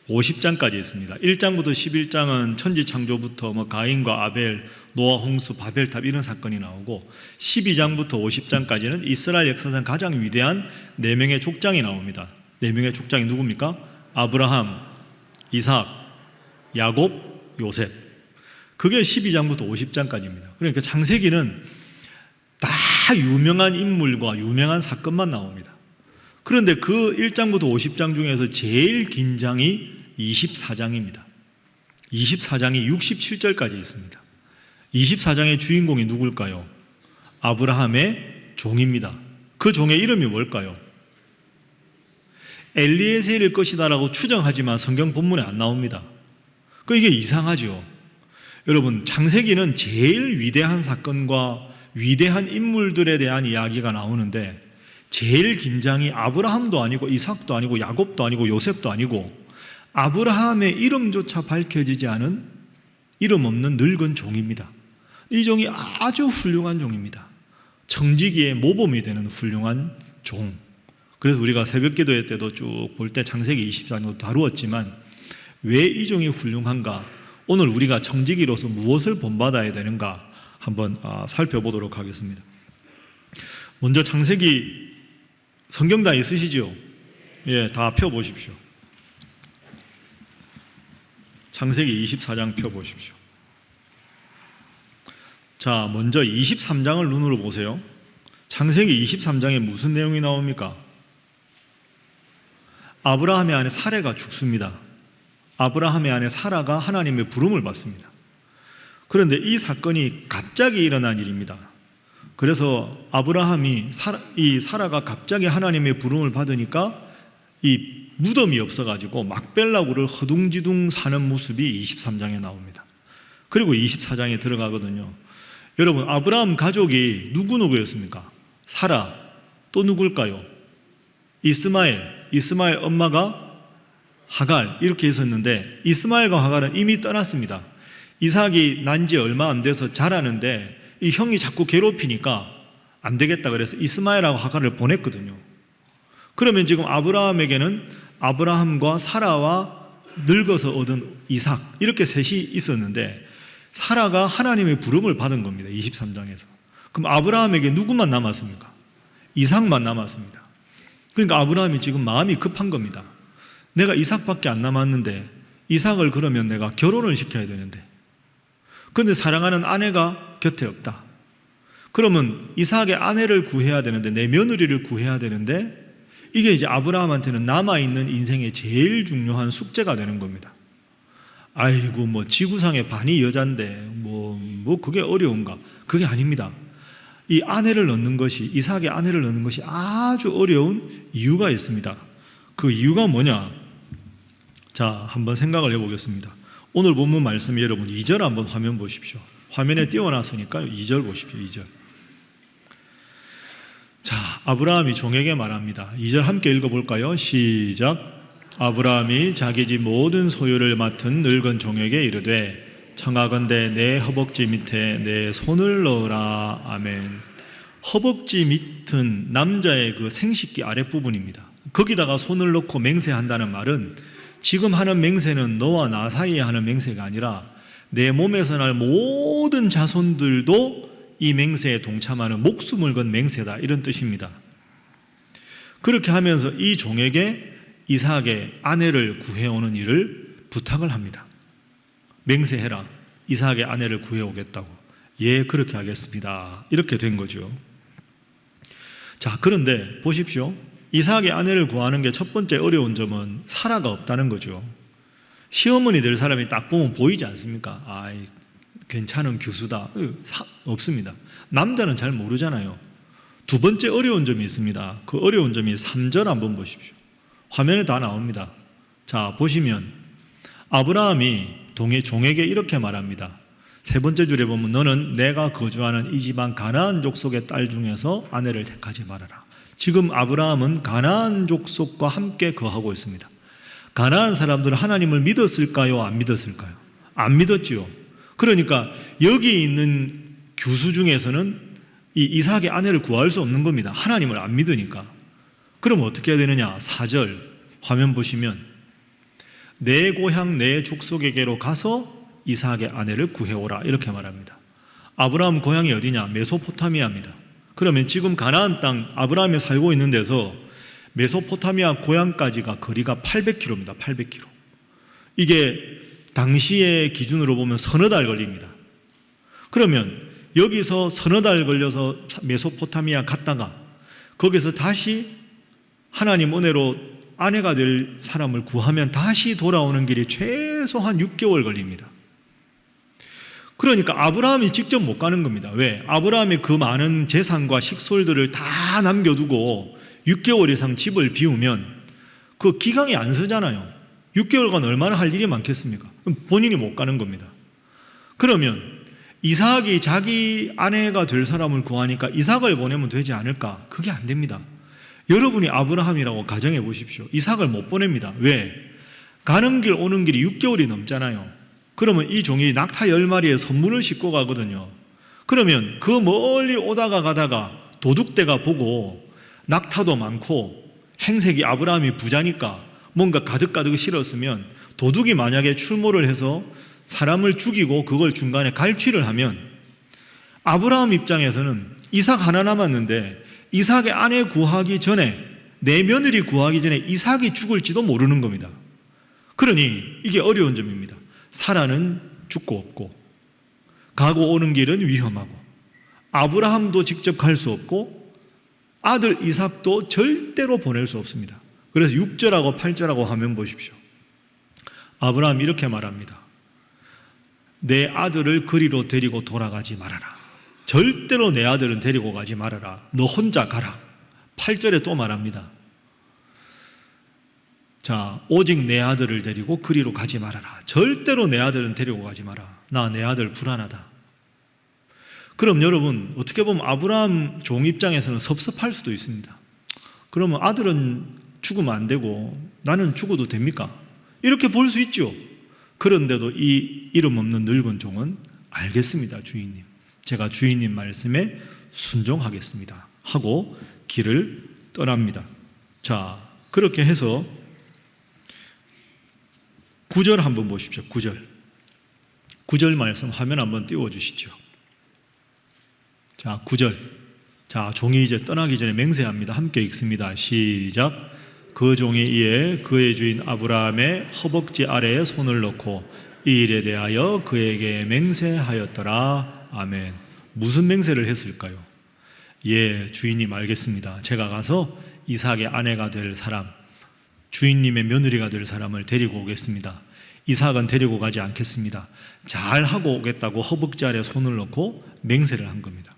50장까지 있습니다. 1장부터 11장은 천지창조부터 가인과 아벨, 노아 홍수, 바벨탑 이런 사건이 나오고, 12장부터 50장까지는 이스라엘 역사상 가장 위대한 4명의 족장이 나옵니다. 4명의 족장이 누굽니까? 아브라함, 이삭, 야곱, 요셉. 그게 12장부터 50장까지입니다. 그러니까 창세기는 다 유명한 인물과 유명한 사건만 나옵니다. 그런데 그 1장부터 50장 중에서 제일 긴 장이 24장입니다. 24장이 67절까지 있습니다. 24장의 주인공이 누굴까요? 아브라함의 종입니다. 그 종의 이름이 뭘까요? 엘리에셀일 것이다라고 추정하지만 성경 본문에 안 나옵니다. 이게 이상하죠. 여러분, 창세기는 제일 위대한 사건과 위대한 인물들에 대한 이야기가 나오는데 제일 긴 장이 아브라함도 아니고 이삭도 아니고 야곱도 아니고 요셉도 아니고 아브라함의 이름조차 밝혀지지 않은 이름 없는 늙은 종입니다. 이 종이 아주 훌륭한 종입니다. 청지기의 모범이 되는 훌륭한 종. 그래서 우리가 새벽 기도회 때도 쭉 볼 때 창세기 24장도 다루었지만 왜 이 종이 훌륭한가? 오늘 우리가 청지기로서 무엇을 본받아야 되는가? 한번 살펴보도록 하겠습니다. 먼저 창세기 성경 다 있으시죠? 예, 다 펴보십시오. 창세기 24장 펴보십시오. 자, 먼저 23장을 눈으로 보세요. 창세기 23장에 무슨 내용이 나옵니까? 아브라함의 아내 사레가 죽습니다. 아브라함의 아내 사라가 하나님의 부름을 받습니다. 그런데 이 사건이 갑자기 일어난 일입니다. 그래서 아브라함이 이 사라가 갑자기 하나님의 부름을 받으니까 이 무덤이 없어가지고 막벨라구를 허둥지둥 사는 모습이 23장에 나옵니다. 그리고 24장에 들어가거든요. 여러분, 아브라함 가족이 누구였습니까? 사라, 또 누굴까요? 이스마엘 엄마가 하갈, 이렇게 있었는데 이스마엘과 하갈은 이미 떠났습니다. 이삭이 난 지 얼마 안 돼서 자라는데 이 형이 자꾸 괴롭히니까 안 되겠다 그래서 이스마엘하고 하갈을 보냈거든요. 그러면 지금 아브라함에게는 아브라함과 사라와 늙어서 얻은 이삭, 이렇게 셋이 있었는데 사라가 하나님의 부름을 받은 겁니다. 23장에서. 그럼 아브라함에게 누구만 남았습니까? 이삭만 남았습니다. 그러니까 아브라함이 지금 마음이 급한 겁니다. 내가 이삭밖에 안 남았는데 이삭을 그러면 내가 결혼을 시켜야 되는데, 그런데 사랑하는 아내가 곁에 없다. 그러면 이삭의 아내를 구해야 되는데, 내 며느리를 구해야 되는데, 이게 이제 아브라함한테는 남아있는 인생의 제일 중요한 숙제가 되는 겁니다. 아이고, 뭐 지구상의 반이 여잔데 뭐 그게 어려운가? 그게 아닙니다. 이 아내를 넣는 것이, 이삭의 아내를 넣는 것이 아주 어려운 이유가 있습니다. 그 이유가 뭐냐? 자, 한번 생각을 해보겠습니다. 오늘 본문 말씀이 여러분 2절 한번 화면 보십시오. 화면에 띄워놨으니까 2절 보십시오. 2절. 자, 아브라함이 종에게 말합니다. 2절 함께 읽어볼까요? 시작. 아브라함이 자기 집 모든 소유를 맡은 늙은 종에게 이르되 청하건대 내 허벅지 밑에 내 손을 넣으라. 아멘. 허벅지 밑은 남자의 그 생식기 아랫부분입니다. 거기다가 손을 넣고 맹세한다는 말은 지금 하는 맹세는 너와 나 사이에 하는 맹세가 아니라 내 몸에서 날 모든 자손들도 이 맹세에 동참하는 목숨을 건 맹세다, 이런 뜻입니다. 그렇게 하면서 이 종에게 이삭의 아내를 구해오는 일을 부탁을 합니다. 맹세해라. 이삭의 아내를 구해오겠다고. 예, 그렇게 하겠습니다. 이렇게 된 거죠. 자, 그런데 보십시오. 이삭의 아내를 구하는 게 첫 번째 어려운 점은 사라가 없다는 거죠. 시어머니 될 사람이 딱 보면 보이지 않습니까? 아이, 괜찮은 교수다. 없습니다. 남자는 잘 모르잖아요. 두 번째 어려운 점이 있습니다. 그 어려운 점이 3절 한번 보십시오. 화면에 다 나옵니다. 자, 보시면 아브라함이 종에게 이렇게 말합니다. 세 번째 줄에 보면 너는 내가 거주하는 이 집안 가나안 족속의 딸 중에서 아내를 택하지 말아라. 지금 아브라함은 가나안 족속과 함께 거하고 있습니다. 가나안 사람들은 하나님을 믿었을까요? 안 믿었을까요? 안 믿었지요. 그러니까 여기 있는 교수 중에서는 이 이삭의 아내를 구할 수 없는 겁니다. 하나님을 안 믿으니까. 그럼 어떻게 해야 되느냐? 4절 화면 보시면 내 고향 내 족속에게로 가서 이삭의 아내를 구해오라, 이렇게 말합니다. 아브라함 고향이 어디냐? 메소포타미아입니다. 그러면 지금 가나안 땅 아브라함이 살고 있는 데서 메소포타미아 고향까지가 거리가 800km입니다. 800km. 이게 당시의 기준으로 보면 서너 달 걸립니다. 그러면 여기서 서너 달 걸려서 메소포타미아 갔다가 거기서 다시 하나님 은혜로 아내가 될 사람을 구하면 다시 돌아오는 길이 최소한 6개월 걸립니다. 그러니까 아브라함이 직접 못 가는 겁니다. 왜? 아브라함이 그 많은 재산과 식솔들을 다 남겨두고 6개월 이상 집을 비우면 그 기강이 안 서잖아요. 6개월간 얼마나 할 일이 많겠습니까? 본인이 못 가는 겁니다. 그러면 이삭이 자기 아내가 될 사람을 구하니까 이삭을 보내면 되지 않을까? 그게 안 됩니다. 여러분이 아브라함이라고 가정해 보십시오. 이삭을 못 보냅니다. 왜? 가는 길 오는 길이 6개월이 넘잖아요. 그러면 이 종이 낙타 10마리에 선물을 싣고 가거든요. 그러면 그 멀리 오다가 가다가 도둑대가 보고 낙타도 많고 행색이 아브라함이 부자니까 뭔가 가득가득 실었으면 도둑이 만약에 출몰을 해서 사람을 죽이고 그걸 중간에 갈취를 하면 아브라함 입장에서는 이삭 하나 남았는데 이삭의 아내 구하기 전에, 내 며느리 구하기 전에 이삭이 죽을지도 모르는 겁니다. 그러니 이게 어려운 점입니다. 사라는 죽고 없고 가고 오는 길은 위험하고 아브라함도 직접 갈 수 없고 아들 이삭도 절대로 보낼 수 없습니다. 그래서 6절하고 8절하고 화면 보십시오. 아브라함이 이렇게 말합니다. 내 아들을 그리로 데리고 돌아가지 말아라. 절대로 내 아들은 데리고 가지 말아라. 너 혼자 가라. 8절에 또 말합니다. 자, 오직 내 아들을 데리고 그리로 가지 말아라. 절대로 내 아들은 데리고 가지 마라. 나 내 아들 불안하다. 그럼 여러분, 어떻게 보면 아브라함 종 입장에서는 섭섭할 수도 있습니다. 그러면 아들은 죽으면 안 되고 나는 죽어도 됩니까? 이렇게 볼 수 있죠. 그런데도 이 이름 없는 늙은 종은 알겠습니다, 주인님. 제가 주인님 말씀에 순종하겠습니다 하고 길을 떠납니다. 자, 그렇게 해서 9절 한번 보십시오. 9절 말씀 화면 한번 띄워주시죠. 자, 9절. 자, 종이 이제 떠나기 전에 맹세합니다. 함께 읽습니다. 시작. 그 종이 이에 그의 주인 아브라함의 허벅지 아래에 손을 넣고 이 일에 대하여 그에게 맹세하였더라. 아멘. 무슨 맹세를 했을까요? 예, 주인님 알겠습니다. 제가 가서 이삭의 아내가 될 사람, 주인님의 며느리가 될 사람을 데리고 오겠습니다. 이삭은 데리고 가지 않겠습니다. 잘하고 오겠다고 허벅지 아래 손을 넣고 맹세를 한 겁니다.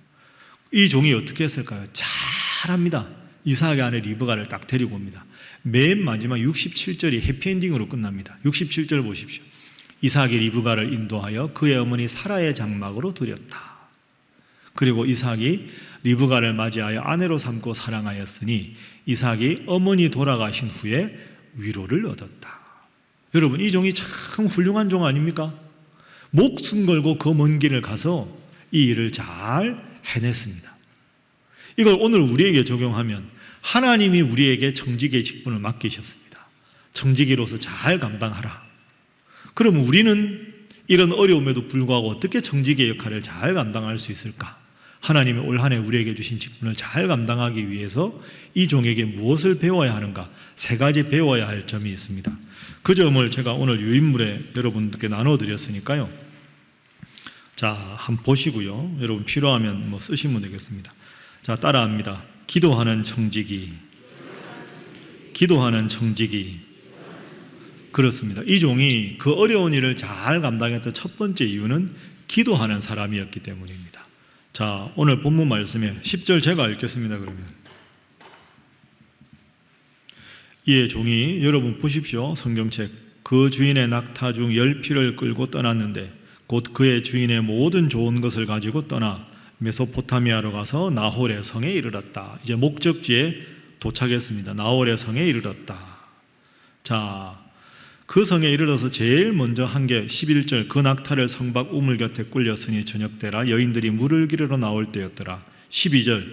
이 종이 어떻게 했을까요? 잘합니다. 이삭의 아내 리브가를 딱 데리고 옵니다. 맨 마지막 67절이 해피엔딩으로 끝납니다. 67절 보십시오. 이삭이 리브가를 인도하여 그의 어머니 사라의 장막으로 들였다. 그리고 이삭이 리브가를 맞이하여 아내로 삼고 사랑하였으니 이삭이 어머니 돌아가신 후에 위로를 얻었다. 여러분, 이 종이 참 훌륭한 종 아닙니까? 목숨 걸고 그 먼 길을 가서 이 일을 잘 해냈습니다. 이걸 오늘 우리에게 적용하면 하나님이 우리에게 청지기의 직분을 맡기셨습니다. 청지기로서 잘 감당하라. 그럼 우리는 이런 어려움에도 불구하고 어떻게 청지기의 역할을 잘 감당할 수 있을까? 하나님이 올 한 해 우리에게 주신 직분을 잘 감당하기 위해서 이 종에게 무엇을 배워야 하는가? 3가지 배워야 할 점이 있습니다. 그 점을 제가 오늘 유인물에 여러분들께 나눠드렸으니까요. 자, 한번 보시고요. 여러분 필요하면 쓰시면 되겠습니다. 자, 따라합니다. 기도하는 청지기. 기도하는 청지기. 그렇습니다. 이 종이 그 어려운 일을 잘 감당했던 첫 번째 이유는 기도하는 사람이었기 때문입니다. 자, 오늘 본문 말씀에 10절 제가 읽겠습니다. 그러면 이에 종이, 여러분 보십시오. 성경책. 그 주인의 낙타 중 10匹를 끌고 떠났는데 곧 그의 주인의 모든 좋은 것을 가지고 떠나 메소포타미아로 가서 나홀의 성에 이르렀다. 이제 목적지에 도착했습니다. 나홀의 성에 이르렀다. 자, 그 성에 이르러서 제일 먼저 한 게 11절. 그 낙타를 성박 우물 곁에 꿀렸으니 저녁때라 여인들이 물을 기르러 나올 때였더라. 12절.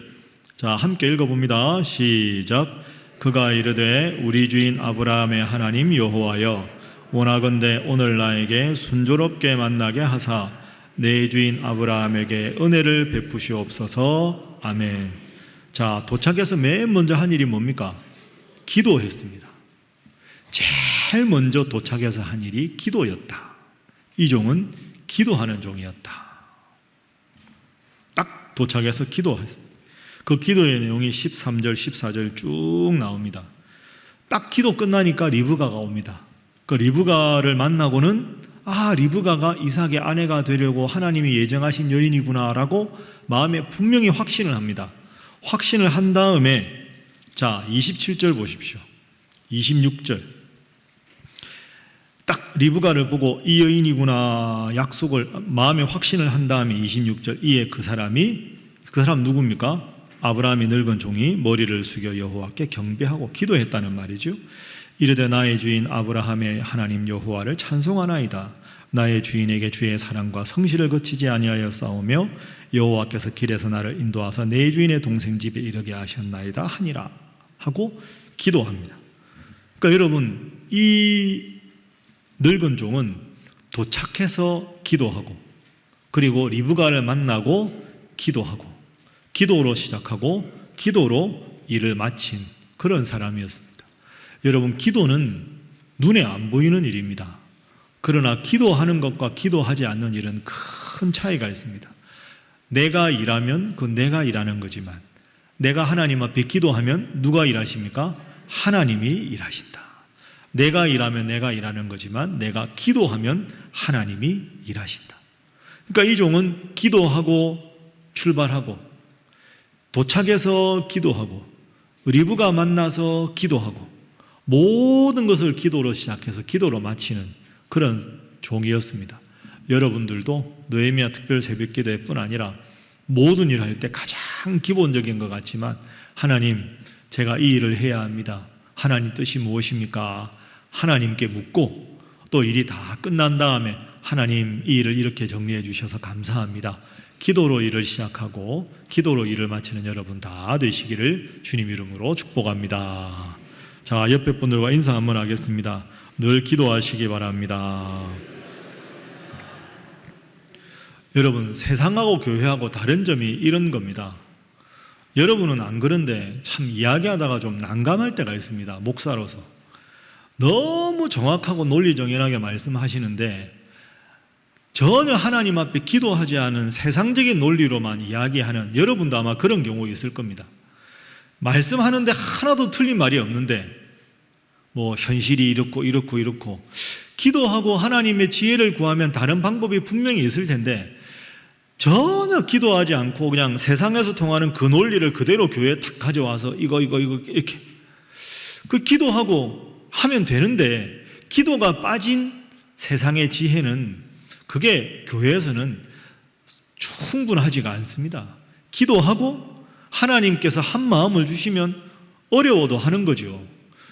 자, 함께 읽어봅니다. 시작. 그가 이르되 우리 주인 아브라함의 하나님 여호와여, 원하건대 오늘 나에게 순조롭게 만나게 하사 내 주인 아브라함에게 은혜를 베푸시옵소서. 아멘. 자, 도착해서 맨 먼저 한 일이 뭡니까? 기도했습니다. 제일 먼저 도착해서 한 일이 기도였다. 이 종은 기도하는 종이었다. 딱 도착해서 기도했습니다. 그 기도의 내용이 13절, 14절 쭉 나옵니다. 딱 기도 끝나니까 리브가가 옵니다. 그 리브가를 만나고는 리브가가 이삭의 아내가 되려고 하나님이 예정하신 여인이구나라고 마음에 분명히 확신을 합니다. 확신을 한 다음에 27절 보십시오. 26절 딱 리브가를 보고 이 여인이구나 약속을 마음에 확신을 한 다음에 26절 이에 그 사람 누굽니까? 아브라함이 늙은 종이 머리를 숙여 여호와께 경배하고 기도했다는 말이죠. 이르되 나의 주인 아브라함의 하나님 여호와를 찬송하나이다. 나의 주인에게 주의 사랑과 성실을 거치지 아니하여 싸우며 여호와께서 길에서 나를 인도하사 내 주인의 동생 집에 이르게 하셨나이다 하니라 하고 기도합니다. 그러니까 여러분 이 늙은 종은 도착해서 기도하고 그리고 리브가를 만나고 기도하고 기도로 시작하고 기도로 일을 마친 그런 사람이었습니다. 여러분 기도는 눈에 안 보이는 일입니다. 그러나 기도하는 것과 기도하지 않는 일은 큰 차이가 있습니다. 내가 일하면 그건 내가 일하는 거지만 내가 하나님 앞에 기도하면 누가 일하십니까? 하나님이 일하신다. 내가 일하면 내가 일하는 거지만 내가 기도하면 하나님이 일하신다. 그러니까 이 종은 기도하고 출발하고 도착해서 기도하고 리브가 만나서 기도하고 모든 것을 기도로 시작해서 기도로 마치는 그런 종이었습니다. 여러분들도 느헤미야 특별 새벽 기도회 뿐 아니라 모든 일을 할 때 가장 기본적인 것 같지만 하나님 제가 이 일을 해야 합니다. 하나님 뜻이 무엇입니까? 하나님께 묻고 또 일이 다 끝난 다음에 하나님 이 일을 이렇게 정리해 주셔서 감사합니다. 기도로 일을 시작하고 기도로 일을 마치는 여러분 다 되시기를 주님 이름으로 축복합니다. 자, 옆에 분들과 인사 한번 하겠습니다. 늘 기도하시기 바랍니다. 여러분 세상하고 교회하고 다른 점이 이런 겁니다. 여러분은 안 그런데 참 이야기하다가 좀 난감할 때가 있습니다. 목사로서 너무 정확하고 논리정연하게 말씀하시는데 전혀 하나님 앞에 기도하지 않은 세상적인 논리로만 이야기하는 여러분도 아마 그런 경우 있을 겁니다. 말씀하는데 하나도 틀린 말이 없는데 뭐 현실이 이렇고 기도하고 하나님의 지혜를 구하면 다른 방법이 분명히 있을 텐데 전혀 기도하지 않고 그냥 세상에서 통하는 그 논리를 그대로 교회에 탁 가져와서 이거 이렇게 그 기도하고 하면 되는데 기도가 빠진 세상의 지혜는 그게 교회에서는 충분하지가 않습니다. 기도하고 하나님께서 한 마음을 주시면 어려워도 하는 거죠.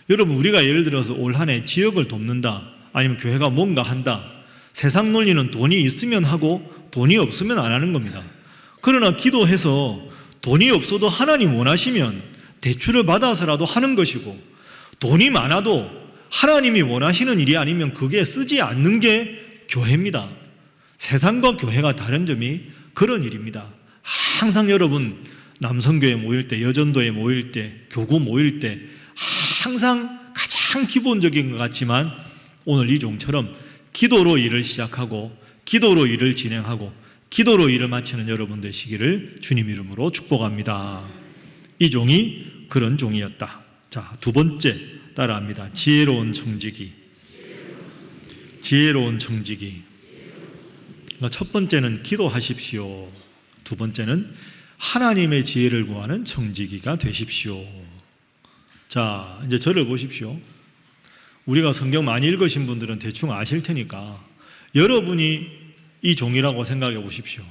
여러분 우리가 예를 들어서 올 한 해 지역을 돕는다 아니면 교회가 뭔가 한다. 세상 논리는 돈이 있으면 하고 돈이 없으면 안 하는 겁니다. 그러나 기도해서 돈이 없어도 하나님 원하시면 대출을 받아서라도 하는 것이고 돈이 많아도 하나님이 원하시는 일이 아니면 그게 쓰지 않는 게 교회입니다. 세상과 교회가 다른 점이 그런 일입니다. 항상 여러분 남성교회 모일 때, 여전도에 모일 때, 교구 모일 때 항상 가장 기본적인 것 같지만 오늘 이 종처럼 기도로 일을 시작하고 기도로 일을 진행하고 기도로 일을 마치는 여러분 되시기를 주님 이름으로 축복합니다. 이 종이 그런 종이었다. 자, 두 번째 따라합니다. 지혜로운 청지기. 지혜로운 청지기. 첫 번째는 기도하십시오. 두 번째는 하나님의 지혜를 구하는 청지기가 되십시오. 자, 이제 저를 보십시오. 우리가 성경 많이 읽으신 분들은 대충 아실 테니까 여러분이 이 종이라고 생각해 보십시오.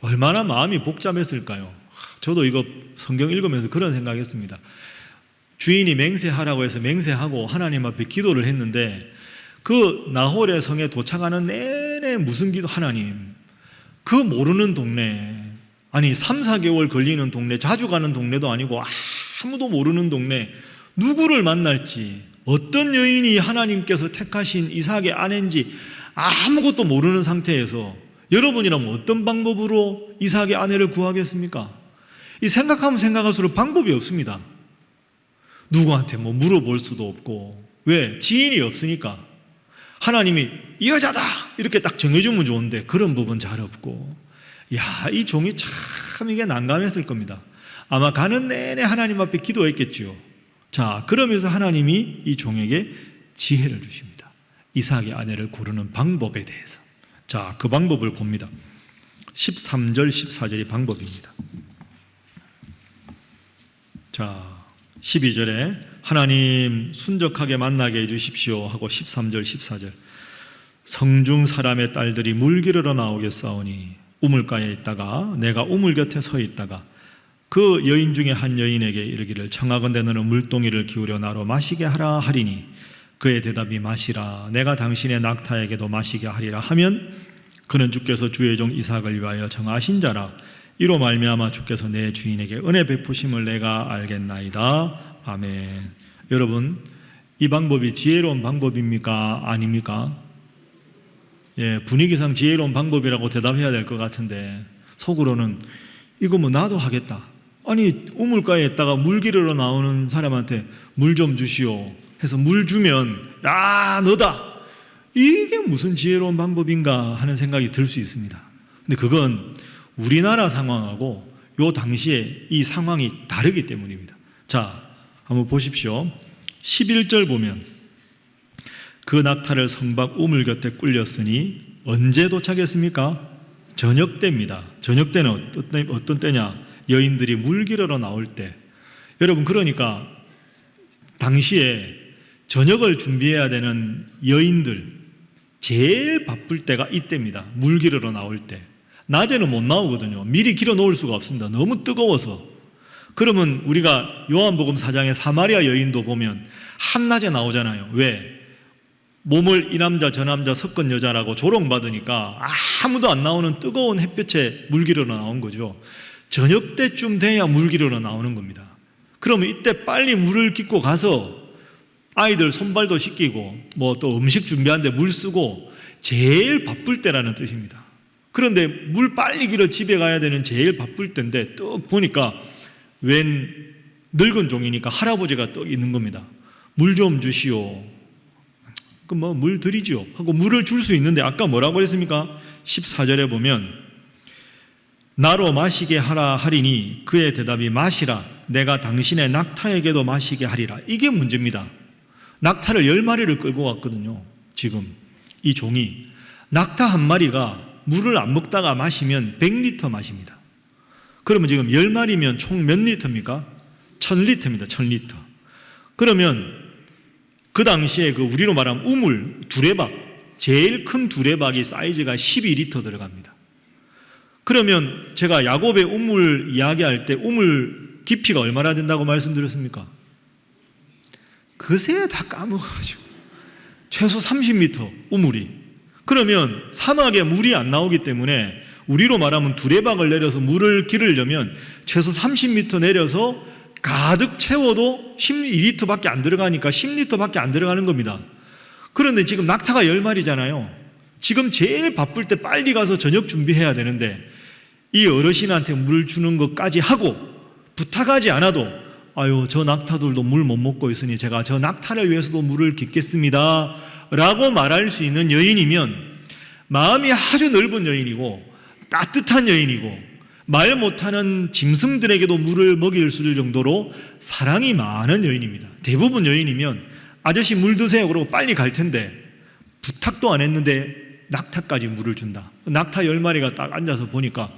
얼마나 마음이 복잡했을까요? 저도 이거 성경 읽으면서 그런 생각했습니다. 주인이 맹세하라고 해서 맹세하고 하나님 앞에 기도를 했는데 그 나홀의 성에 도착하는 내내 무슨 기도 하나님 그 모르는 동네 아니 3, 4개월 걸리는 동네 자주 가는 동네도 아니고 아무도 모르는 동네 누구를 만날지 어떤 여인이 하나님께서 택하신 이삭의 아내인지 아무것도 모르는 상태에서 여러분이라면 어떤 방법으로 이삭의 아내를 구하겠습니까? 이 생각하면 생각할수록 방법이 없습니다. 누구한테 뭐 물어볼 수도 없고 왜? 지인이 없으니까 하나님이 이 여자다 이렇게 딱 정해주면 좋은데 그런 부분 잘 없고 야, 이 종이 참 이게 난감했을 겁니다. 아마 가는 내내 하나님 앞에 기도했겠지요. 자, 그러면서 하나님이 이 종에게 지혜를 주십니다. 이삭의 아내를 고르는 방법에 대해서. 자, 그 방법을 봅니다. 13절, 14절이 방법입니다. 자, 12절에 하나님 순적하게 만나게 해주십시오 하고 13절, 14절 성중 사람의 딸들이 물 기르러 나오겠사오니 우물가에 있다가 내가 우물 곁에 서 있다가 그 여인 중에 한 여인에게 이르기를 청하건대 너는 물동이를 기울여 나로 마시게 하라 하리니 그의 대답이 마시라 내가 당신의 낙타에게도 마시게 하리라 하면 그는 주께서 주의 종 이삭을 위하여 정하신 자라 이로 말미암아 주께서 내 주인에게 은혜 베푸심을 내가 알겠나이다. 아멘. 여러분, 이 방법이 지혜로운 방법입니까? 아닙니까? 예, 분위기상 지혜로운 방법이라고 대답해야 될 것 같은데 속으로는 이거 뭐 나도 하겠다. 아니 우물가에 있다가 물 기르러 나오는 사람한테 물 좀 주시오 해서 물 주면 야 너다. 이게 무슨 지혜로운 방법인가 하는 생각이 들 수 있습니다. 근데 그건 우리나라 상황하고 요 당시에 이 상황이 다르기 때문입니다. 자, 한번 보십시오. 11절 보면 그 낙타를 성박 우물 곁에 꿀렸으니 언제 도착했습니까? 저녁 때입니다. 저녁 때는 어떤 때냐? 여인들이 물 기르러 나올 때. 여러분, 그러니까 당시에 저녁을 준비해야 되는 여인들 제일 바쁠 때가 이때입니다. 물 기르러 나올 때. 낮에는 못 나오거든요. 미리 길어 놓을 수가 없습니다. 너무 뜨거워서. 그러면 우리가 요한복음 4장의 사마리아 여인도 보면 한낮에 나오잖아요. 왜? 몸을 이 남자 저 남자 섞은 여자라고 조롱받으니까 아무도 안 나오는 뜨거운 햇볕에 물 기르러 나온 거죠. 저녁 때쯤 돼야 물 기르러 나오는 겁니다. 그러면 이때 빨리 물을 깃고 가서 아이들 손발도 씻기고 뭐 또 음식 준비하는데 물 쓰고 제일 바쁠 때라는 뜻입니다. 그런데 물 빨리 길어 집에 가야 되는 제일 바쁠 때인데 떡 보니까 웬 늙은 종이니까 할아버지가 떡 있는 겁니다. 물 좀 주시오. 그럼 뭐 물 드리지요 하고 물을 줄 수 있는데 아까 뭐라고 그랬습니까? 14절에 보면 나로 마시게 하라 하리니 그의 대답이 마시라 내가 당신의 낙타에게도 마시게 하리라. 이게 문제입니다. 낙타를 10마리를 끌고 왔거든요. 지금 이 종이 낙타 한 마리가 물을 안 먹다가 마시면 100리터 마십니다. 그러면 지금 10마리면 총 몇 리터입니까? 1000리터입니다. 1000리터. 그러면 그 당시에 그 우리로 말하면 우물, 두레박, 제일 큰 두레박이 사이즈가 12리터 들어갑니다. 그러면 제가 야곱의 우물 이야기할 때 우물 깊이가 얼마나 된다고 말씀드렸습니까? 그새 다 까먹어가지고 최소 30m 우물이. 그러면 사막에 물이 안 나오기 때문에 우리로 말하면 두레박을 내려서 물을 기르려면 최소 30m 내려서 가득 채워도 12리터밖에 안 들어가니까 10리터밖에 안 들어가는 겁니다. 그런데 지금 낙타가 10마리잖아요. 지금 제일 바쁠 때 빨리 가서 저녁 준비해야 되는데 이 어르신한테 물 주는 것까지 하고 부탁하지 않아도 아유 저 낙타들도 물 못 먹고 있으니 제가 저 낙타를 위해서도 물을 깃겠습니다 라고 말할 수 있는 여인이면 마음이 아주 넓은 여인이고 따뜻한 여인이고 말 못하는 짐승들에게도 물을 먹일 수 있을 정도로 사랑이 많은 여인입니다. 대부분 여인이면 아저씨 물 드세요 그러고 빨리 갈 텐데 부탁도 안 했는데 낙타까지 물을 준다. 낙타 10마리가 딱 앉아서 보니까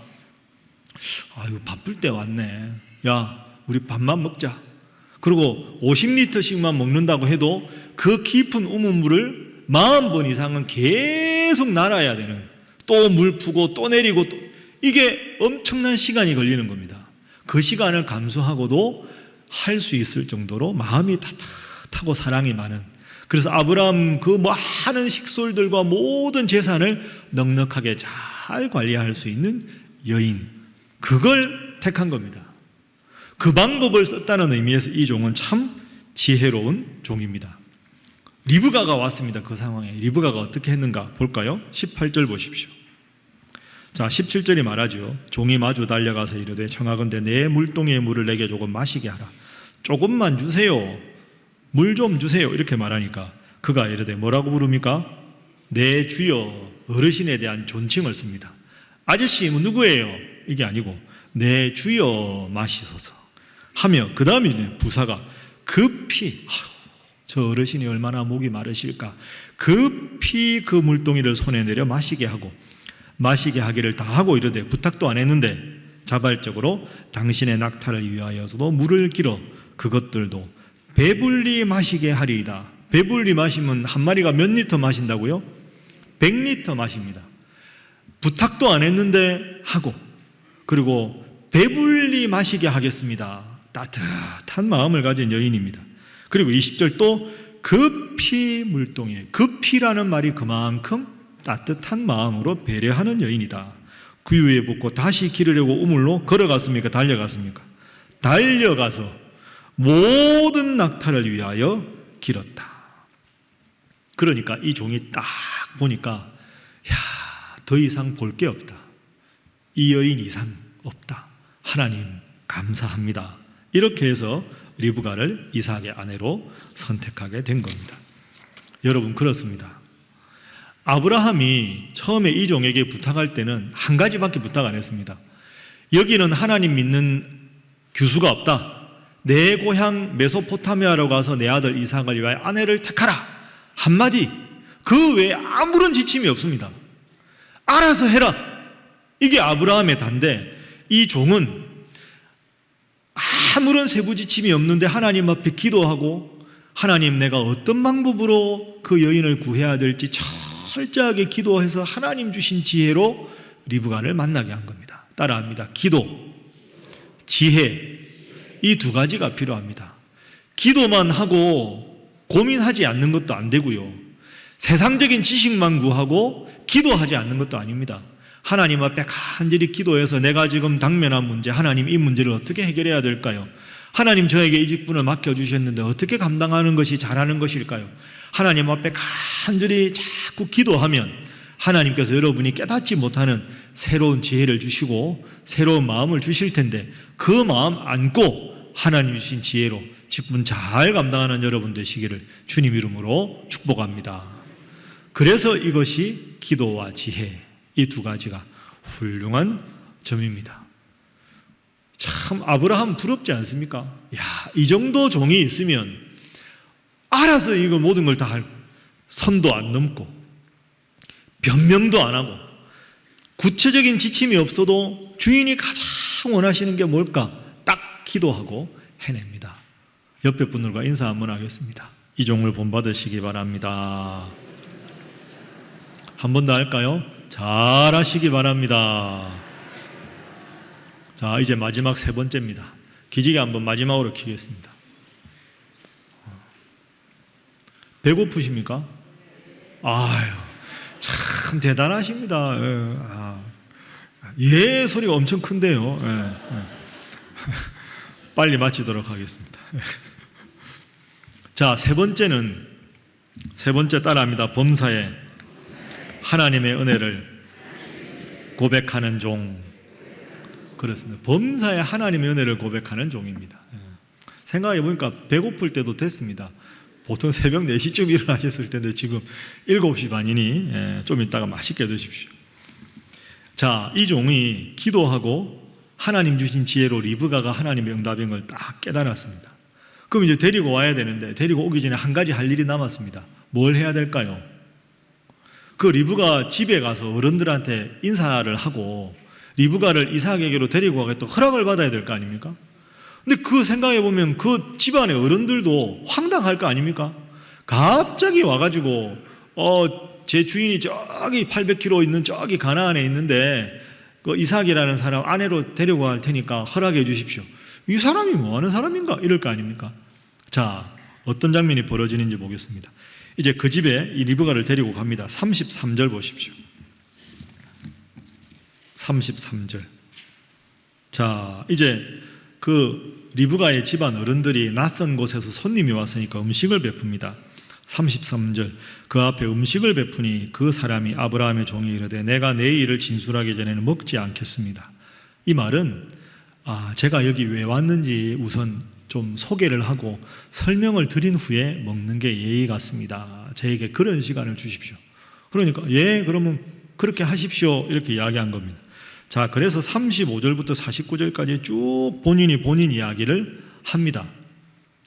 아유 바쁠 때 왔네. 야 우리 밥만 먹자. 그리고 50리터씩만 먹는다고 해도 그 깊은 우물물을 40번 이상은 계속 날아야 되는, 또 물 푸고 또 내리고 또 이게 엄청난 시간이 걸리는 겁니다. 그 시간을 감수하고도 할 수 있을 정도로 마음이 따뜻하고 사랑이 많은, 그래서 아브라함 그 많은 식솔들과 모든 재산을 넉넉하게 잘 관리할 수 있는 여인, 그걸 택한 겁니다. 그 방법을 썼다는 의미에서 이 종은 참 지혜로운 종입니다. 리브가가 왔습니다. 그 상황에 리브가가 어떻게 했는가 볼까요? 18절 보십시오. 자, 17절이 말하죠. 종이 마주 달려가서 이르되 청하건대 내 물동이의 물을 내게 조금 마시게 하라. 조금만 주세요. 물 좀 주세요. 이렇게 말하니까 그가 이르되 뭐라고 부릅니까? 내 주여. 어르신에 대한 존칭을 씁니다. 아저씨 누구예요? 이게 아니고 내 주여 마시소서 하며 그 다음에 부사가 급히 저 어르신이 얼마나 목이 마르실까 급히 그 물동이를 손에 내려 마시게 하기를 다 하고 이르되 부탁도 안 했는데 자발적으로 당신의 낙타를 위하여서도 물을 길어 그것들도 배불리 마시게 하리이다. 배불리 마시면 한 마리가 몇 리터 마신다고요? 100리터 마십니다. 부탁도 안 했는데 하고 그리고 배불리 마시게 하겠습니다. 따뜻한 마음을 가진 여인입니다. 그리고 20절 또 급히 물동에 급히라는 말이 그만큼 따뜻한 마음으로 배려하는 여인이다. 구유에 붙고 다시 기르려고 우물로 걸어갔습니까? 달려갔습니까? 달려가서 모든 낙타를 위하여 길었다. 그러니까 이 종이 딱 보니까 더 이상 볼 게 없다. 이 여인 이상 없다. 하나님 감사합니다. 이렇게 해서 리브가를 이삭의 아내로 선택하게 된 겁니다. 여러분 그렇습니다. 아브라함이 처음에 이 종에게 부탁할 때는 한 가지밖에 부탁 안 했습니다. 여기는 하나님 믿는 규수가 없다. 내 고향 메소포타미아로 가서 내 아들 이삭을 위하여 아내를 택하라. 한마디 그 외에 아무런 지침이 없습니다. 알아서 해라. 이게 아브라함의 단데 이 종은 아무런 세부 지침이 없는데 하나님 앞에 기도하고 하나님 내가 어떤 방법으로 그 여인을 구해야 될지 철저하게 기도해서 하나님 주신 지혜로 리브가를 만나게 한 겁니다. 따라합니다. 기도, 지혜 이 두 가지가 필요합니다. 기도만 하고 고민하지 않는 것도 안 되고요. 세상적인 지식만 구하고 기도하지 않는 것도 아닙니다. 하나님 앞에 간절히 기도해서 내가 지금 당면한 문제, 하나님 이 문제를 어떻게 해결해야 될까요? 하나님 저에게 이 직분을 맡겨주셨는데 어떻게 감당하는 것이 잘하는 것일까요? 하나님 앞에 간절히 자꾸 기도하면 하나님께서 여러분이 깨닫지 못하는 새로운 지혜를 주시고 새로운 마음을 주실 텐데 그 마음 안고 하나님 주신 지혜로 직분 잘 감당하는 여러분 되시기를 주님 이름으로 축복합니다. 그래서 이것이 기도와 지혜 이 두 가지가 훌륭한 점입니다. 참 아브라함 부럽지 않습니까? 이 정도 종이 있으면 알아서 이거 모든 걸 다 할 선도 안 넘고 변명도 안 하고 구체적인 지침이 없어도 주인이 가장 원하시는 게 뭘까? 딱 기도하고 해냅니다. 옆에 분들과 인사 한번 하겠습니다. 이 종을 본받으시기 바랍니다. 한 번 더 할까요? 잘 하시기 바랍니다. 자, 이제 마지막 세 번째입니다. 기지개 한번 마지막으로 켜겠습니다. 배고프십니까? 아유, 참 대단하십니다. 예, 소리가 엄청 큰데요. 빨리 마치도록 하겠습니다. 자, 세 번째 따라합니다. 범사에 하나님의 은혜를 고백하는 종. 그렇습니다. 범사에 하나님의 은혜를 고백하는 종입니다. 생각해 보니까 배고플 때도 됐습니다. 보통 새벽 4시쯤 일어나셨을 텐데 지금 7시 반이니 좀 이따가 맛있게 드십시오. 자, 이 종이 기도하고 하나님 주신 지혜로 리브가가 하나님의 응답인 걸 딱 깨달았습니다. 그럼 이제 데리고 와야 되는데 데리고 오기 전에 한 가지 할 일이 남았습니다. 뭘 해야 될까요? 그 리브가 집에 가서 어른들한테 인사를 하고 리브가를 이삭에게로 데리고 가겠다고 허락을 받아야 될 거 아닙니까? 근데 그 생각해 보면 그 집안의 어른들도 황당할 거 아닙니까? 갑자기 와가지고 제 주인이 저기 800km 있는 저기 가나안에 있는데 그 이삭이라는 사람 아내로 데리고 갈 테니까 허락해 주십시오. 이 사람이 뭐 하는 사람인가? 이럴 거 아닙니까? 자, 어떤 장면이 벌어지는지 보겠습니다. 이제 그 집에 이 리브가를 데리고 갑니다. 33절 보십시오. 33절. 자, 이제 그 리브가의 집안 어른들이 낯선 곳에서 손님이 왔으니까 음식을 베풉니다. 33절. 그 앞에 음식을 베푸니 그 사람이 아브라함의 종이 이르되 내가 내 일을 진술하기 전에는 먹지 않겠습니다. 이 말은 제가 여기 왜 왔는지 우선 좀 소개를 하고 설명을 드린 후에 먹는 게 예의 같습니다. 저에게 그런 시간을 주십시오. 그러니까 그러면 그렇게 하십시오 이렇게 이야기한 겁니다. 자, 그래서 35절부터 49절까지 쭉 본인 이야기를 합니다.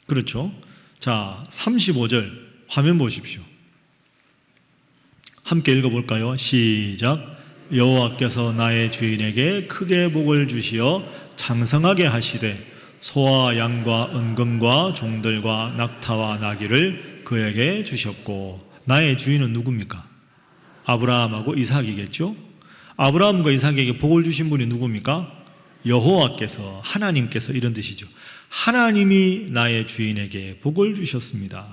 그렇죠? 자, 35절 화면 보십시오. 함께 읽어볼까요? 시작. 여호와께서 나의 주인에게 크게 복을 주시어 장성하게 하시되 소와 양과 은금과 종들과 낙타와 나귀를 그에게 주셨고. 나의 주인은 누굽니까? 아브라함하고 이삭이겠죠? 아브라함과 이삭에게 복을 주신 분이 누굽니까? 여호와께서, 하나님께서, 이런 뜻이죠. 하나님이 나의 주인에게 복을 주셨습니다.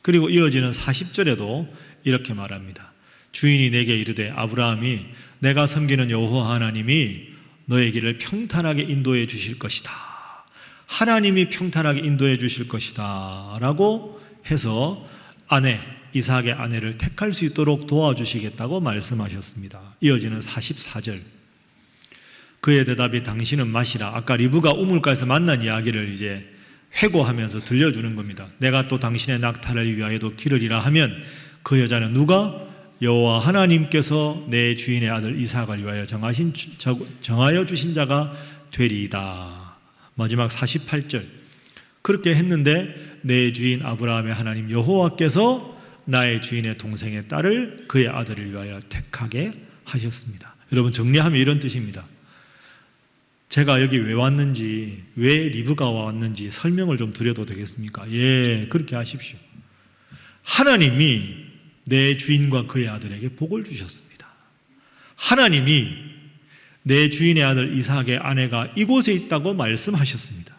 그리고 이어지는 40절에도 이렇게 말합니다. 주인이 내게 이르되, 아브라함이 내가 섬기는 여호와 하나님이 너의 길을 평탄하게 인도해 주실 것이다. 하나님이 평탄하게 인도해 주실 것이다 라고 해서 이삭의 아내를 택할 수 있도록 도와주시겠다고 말씀하셨습니다. 이어지는 44절. 그의 대답이 당신은 마시라. 아까 리브가 우물가에서 만난 이야기를 이제 회고하면서 들려주는 겁니다. 내가 또 당신의 낙타를 위하여도 기르리라 하면 그 여자는 누가? 여호와 하나님께서 내 주인의 아들 이삭을 위하여 정하여 주신 자가 되리이다. 마지막 48절. 그렇게 했는데 내 주인 아브라함의 하나님 여호와께서 나의 주인의 동생의 딸을 그의 아들을 위하여 택하게 하셨습니다. 여러분, 정리하면 이런 뜻입니다. 제가 여기 왜 왔는지, 왜 리브가 왔는지 설명을 좀 드려도 되겠습니까? 예, 그렇게 하십시오. 하나님이 내 주인과 그의 아들에게 복을 주셨습니다. 하나님이 내 주인의 아들 이삭의 아내가 이곳에 있다고 말씀하셨습니다.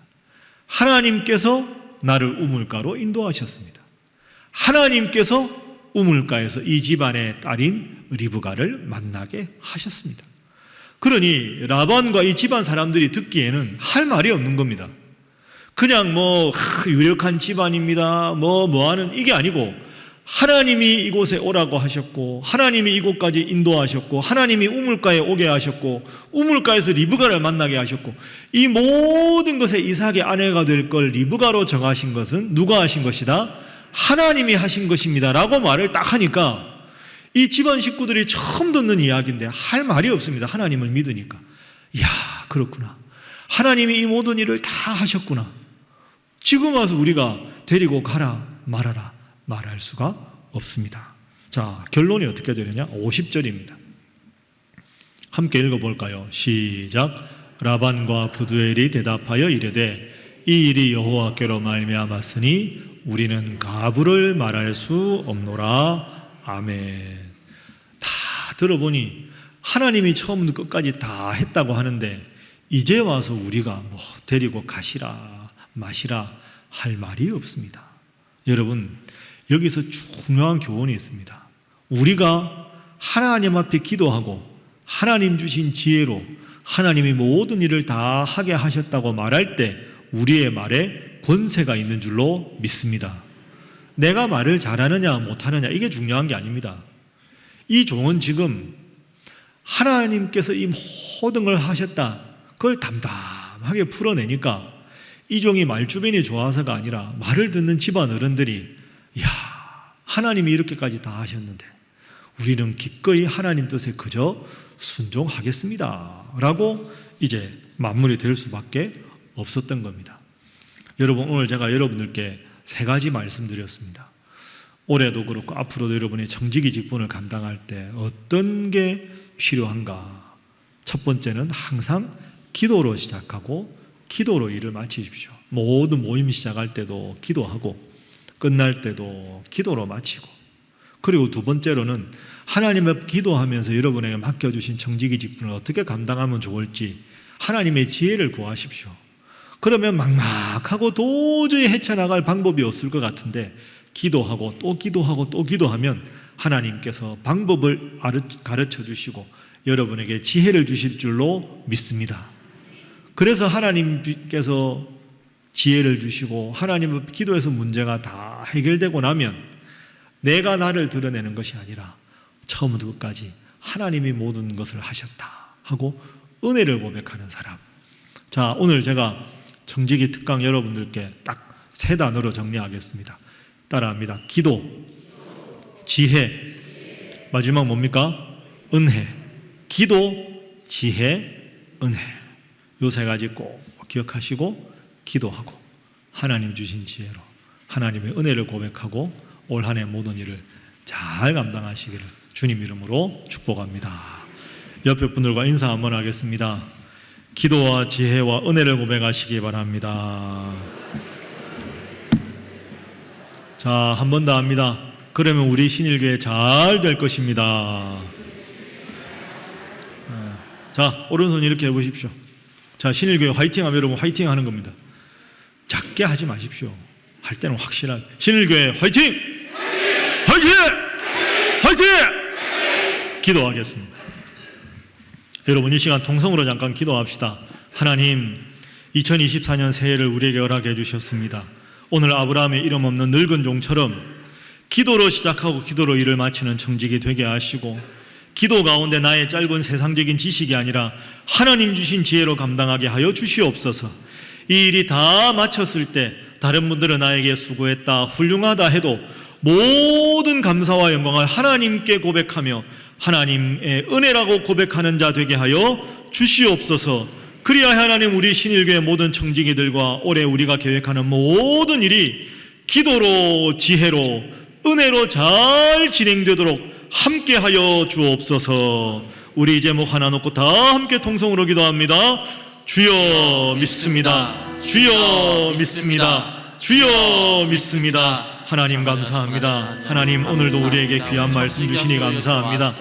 하나님께서 나를 우물가로 인도하셨습니다. 하나님께서 우물가에서 이 집안의 딸인 리브가를 만나게 하셨습니다. 그러니 라반과 이 집안 사람들이 듣기에는 할 말이 없는 겁니다. 그냥 유력한 집안입니다. 하는 이게 아니고, 하나님이 이곳에 오라고 하셨고, 하나님이 이곳까지 인도하셨고, 하나님이 우물가에 오게 하셨고, 우물가에서 리브가를 만나게 하셨고, 이 모든 것에 이삭의 아내가 될 걸 리브가로 정하신 것은 누가 하신 것이다? 하나님이 하신 것입니다 라고 말을 딱 하니까 이 집안 식구들이 처음 듣는 이야기인데 할 말이 없습니다. 하나님을 믿으니까. 이야, 그렇구나. 하나님이 이 모든 일을 다 하셨구나. 지금 와서 우리가 데리고 가라 말아라 말할 수가 없습니다. 자, 결론이 어떻게 되느냐? 50절입니다. 함께 읽어볼까요? 시작. 라반과 부두엘이 대답하여 이르되 이 일이 여호와께로 말미암았으니 우리는 가부를 말할 수 없노라. 아멘. 다 들어보니 하나님이 처음부터 끝까지 다 했다고 하는데 이제 와서 우리가 데리고 가시라 마시라 할 말이 없습니다. 여러분, 여기서 중요한 교훈이 있습니다. 우리가 하나님 앞에 기도하고 하나님 주신 지혜로 하나님이 모든 일을 다 하게 하셨다고 말할 때 우리의 말에 권세가 있는 줄로 믿습니다. 내가 말을 잘하느냐 못하느냐 이게 중요한 게 아닙니다. 이 종은 지금 하나님께서 이 모든 걸 하셨다, 그걸 담담하게 풀어내니까 이 종이 말주변이 좋아서가 아니라 말을 듣는 집안 어른들이 이야, 하나님이 이렇게까지 다 하셨는데 우리는 기꺼이 하나님 뜻에 그저 순종하겠습니다 라고 이제 마무리 될 수밖에 없었던 겁니다. 여러분, 오늘 제가 여러분들께 3가지 말씀드렸습니다. 올해도 그렇고 앞으로도 여러분이 정직이 직분을 감당할 때 어떤 게 필요한가? 첫 번째는 항상 기도로 시작하고 기도로 일을 마치십시오. 모든 모임 시작할 때도 기도하고 끝날 때도 기도로 마치고, 그리고 두 번째로는 하나님 앞 기도하면서 여러분에게 맡겨주신 정직이 직분을 어떻게 감당하면 좋을지 하나님의 지혜를 구하십시오. 그러면 막막하고 도저히 헤쳐나갈 방법이 없을 것 같은데 기도하고 또 기도하고 또 기도하면 하나님께서 방법을 가르쳐 주시고 여러분에게 지혜를 주실 줄로 믿습니다. 그래서 하나님께서 지혜를 주시고 하나님의 기도에서 문제가 다 해결되고 나면 내가 나를 드러내는 것이 아니라 처음부터 끝까지 하나님이 모든 것을 하셨다 하고 은혜를 고백하는 사람. 자, 오늘 제가 정직이 특강 여러분들께 딱 3단어로 정리하겠습니다. 따라합니다. 기도, 지혜, 마지막 뭡니까? 은혜. 기도, 지혜, 은혜. 요 세 가지 꼭 기억하시고 기도하고 하나님 주신 지혜로 하나님의 은혜를 고백하고 올 한 해 모든 일을 잘 감당하시기를 주님 이름으로 축복합니다. 옆에 분들과 인사 한번 하겠습니다. 기도와 지혜와 은혜를 고백하시기 바랍니다. 자, 한 번 더 합니다. 그러면 우리 신일교회 잘 될 것입니다. 자, 오른손 이렇게 해보십시오. 자, 신일교회 화이팅 하면 여러분 화이팅 하는 겁니다. 작게 하지 마십시오. 할 때는 확실하게. 신일교회 화이팅! 화이팅! 화이팅! 기도하겠습니다. 여러분 이 시간 통성으로 잠깐 기도합시다. 하나님, 2024년 새해를 우리에게 허락해 주셨습니다. 오늘 아브라함의 이름 없는 늙은 종처럼 기도로 시작하고 기도로 일을 마치는 청직이 되게 하시고, 기도 가운데 나의 짧은 세상적인 지식이 아니라 하나님 주신 지혜로 감당하게 하여 주시옵소서. 이 일이 다 마쳤을 때 다른 분들은 나에게 수고했다, 훌륭하다 해도 모든 감사와 영광을 하나님께 고백하며 하나님의 은혜라고 고백하는 자 되게 하여 주시옵소서. 그리하여 하나님, 우리 신일교회 모든 청지기들과 올해 우리가 계획하는 모든 일이 기도로, 지혜로, 은혜로 잘 진행되도록 함께하여 주옵소서. 우리 제목 하나 놓고 다 함께 통성으로 기도합니다. 주여 믿습니다. 주여 믿습니다. 주여 믿습니다. 하나님 감사합니다. 하나님, 오늘도 우리에게 귀한 말씀 주시니 감사합니다.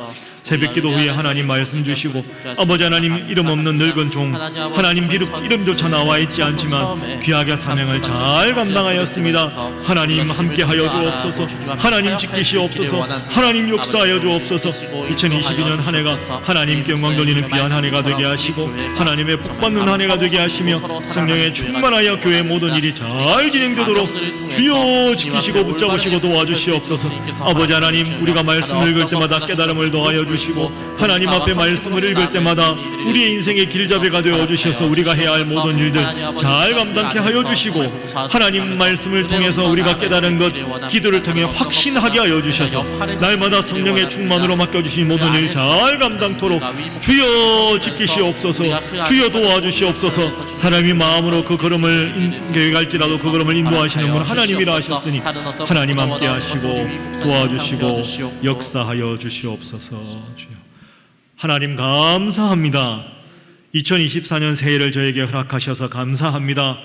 새벽기도 후에 하나님 말씀 주시고, 아버지 하나님, 이름 없는 늙은 종 하나님 비록 이름조차 나와 있지 않지만 귀하게 사명을 잘 감당하였습니다. 하나님 함께하여 주옵소서. 하나님 지키시옵소서. 하나님 역사하여 주옵소서. 2022년 한 해가 하나님께 영광 돌리는 귀한 한 해가 되게 하시고 하나님의 복받는 한 해가 되게 하시며 성령에 충만하여 교회 모든 일이 잘 진행되도록 주여 지키시고 붙잡으시고 도와주시옵소서. 아버지 하나님, 우리가 말씀을 읽을 때마다 깨달음을 더하여 주시고 하나님 앞에 말씀을 읽을 때마다 우리의 인생의 길잡이가 되어 주셔서 우리가 해야 할 모든 일들 잘 감당케 하여 주시고, 하나님 말씀을 통해서 우리가 깨달은 것 기도를 통해 확신하게 하여 주셔서 날마다 성령의 충만으로 맡겨주신 모든 일 잘 감당토록 주여 지키시옵소서. 주여 도와주시옵소서. 사람이 마음으로 그 걸음을 계획할지라도 그 걸음을 인도하시는 분 하나님이라 하셨으니 하나님 함께 하시고 도와주시고 역사하여 주시옵소서. 주여 하나님 감사합니다. 2024년 새해를 저에게 허락하셔서 감사합니다.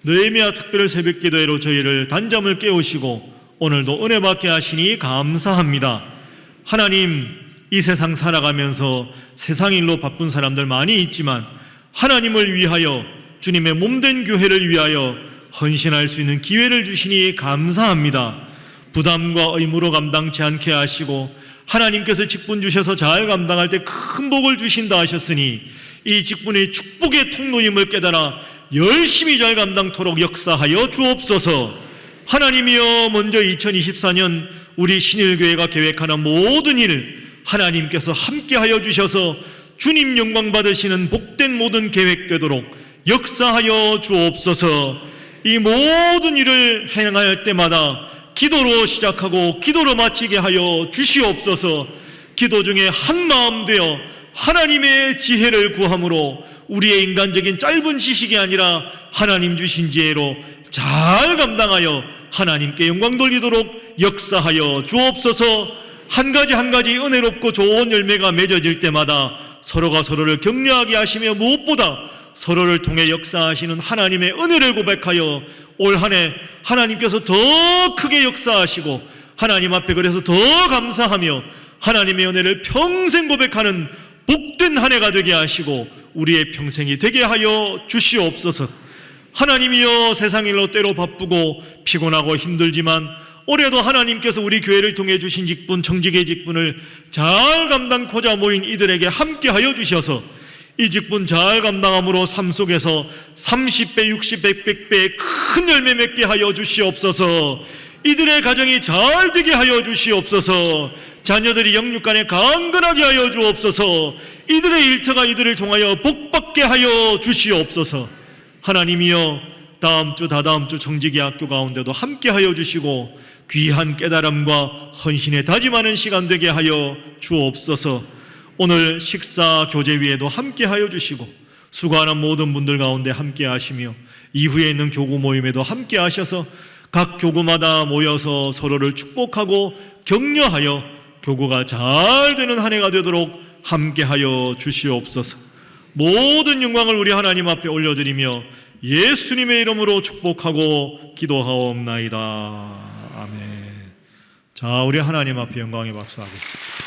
느헤미야 특별 새벽기도회로 저희를 단잠을 깨우시고 오늘도 은혜 받게 하시니 감사합니다. 하나님, 이 세상 살아가면서 세상 일로 바쁜 사람들 많이 있지만 하나님을 위하여, 주님의 몸된 교회를 위하여 헌신할 수 있는 기회를 주시니 감사합니다. 부담과 의무로 감당치 않게 하시고 하나님께서 직분 주셔서 잘 감당할 때 큰 복을 주신다 하셨으니 이 직분의 축복의 통로임을 깨달아 열심히 잘 감당토록 역사하여 주옵소서. 하나님이여, 먼저 2024년 우리 신일교회가 계획하는 모든 일 하나님께서 함께하여 주셔서 주님 영광 받으시는 복된 모든 계획되도록 역사하여 주옵소서. 이 모든 일을 행할 때마다 기도로 시작하고 기도로 마치게 하여 주시옵소서. 기도 중에 한 마음 되어 하나님의 지혜를 구함으로 우리의 인간적인 짧은 지식이 아니라 하나님 주신 지혜로 잘 감당하여 하나님께 영광 돌리도록 역사하여 주옵소서. 한 가지 한 가지 은혜롭고 좋은 열매가 맺어질 때마다 서로가 서로를 격려하게 하시며 무엇보다 서로를 통해 역사하시는 하나님의 은혜를 고백하여 올 한 해 하나님께서 더 크게 역사하시고 하나님 앞에 그래서 더 감사하며 하나님의 은혜를 평생 고백하는 복된 한 해가 되게 하시고 우리의 평생이 되게 하여 주시옵소서. 하나님이여, 세상 일로 때로 바쁘고 피곤하고 힘들지만 올해도 하나님께서 우리 교회를 통해 주신 직분, 청직의 직분을 잘 감당코자 모인 이들에게 함께하여 주셔서 이 직분 잘 감당함으로 삶 속에서 30배, 60배, 100배의 큰 열매 맺게 하여 주시옵소서. 이들의 가정이 잘 되게 하여 주시옵소서. 자녀들이 영육간에 강건하게 하여 주옵소서. 이들의 일터가 이들을 통하여 복받게 하여 주시옵소서. 하나님이여, 다음 주 다다음 주 청지기 학교 가운데도 함께 하여 주시고 귀한 깨달음과 헌신에 다짐하는 시간 되게 하여 주옵소서. 오늘 식사 교제 위에도 함께하여 주시고 수고하는 모든 분들 가운데 함께하시며 이후에 있는 교구 모임에도 함께하셔서 각 교구마다 모여서 서로를 축복하고 격려하여 교구가 잘 되는 한 해가 되도록 함께하여 주시옵소서. 모든 영광을 우리 하나님 앞에 올려드리며 예수님의 이름으로 축복하고 기도하옵나이다. 아멘. 자, 우리 하나님 앞에 영광의 박수 하겠습니다.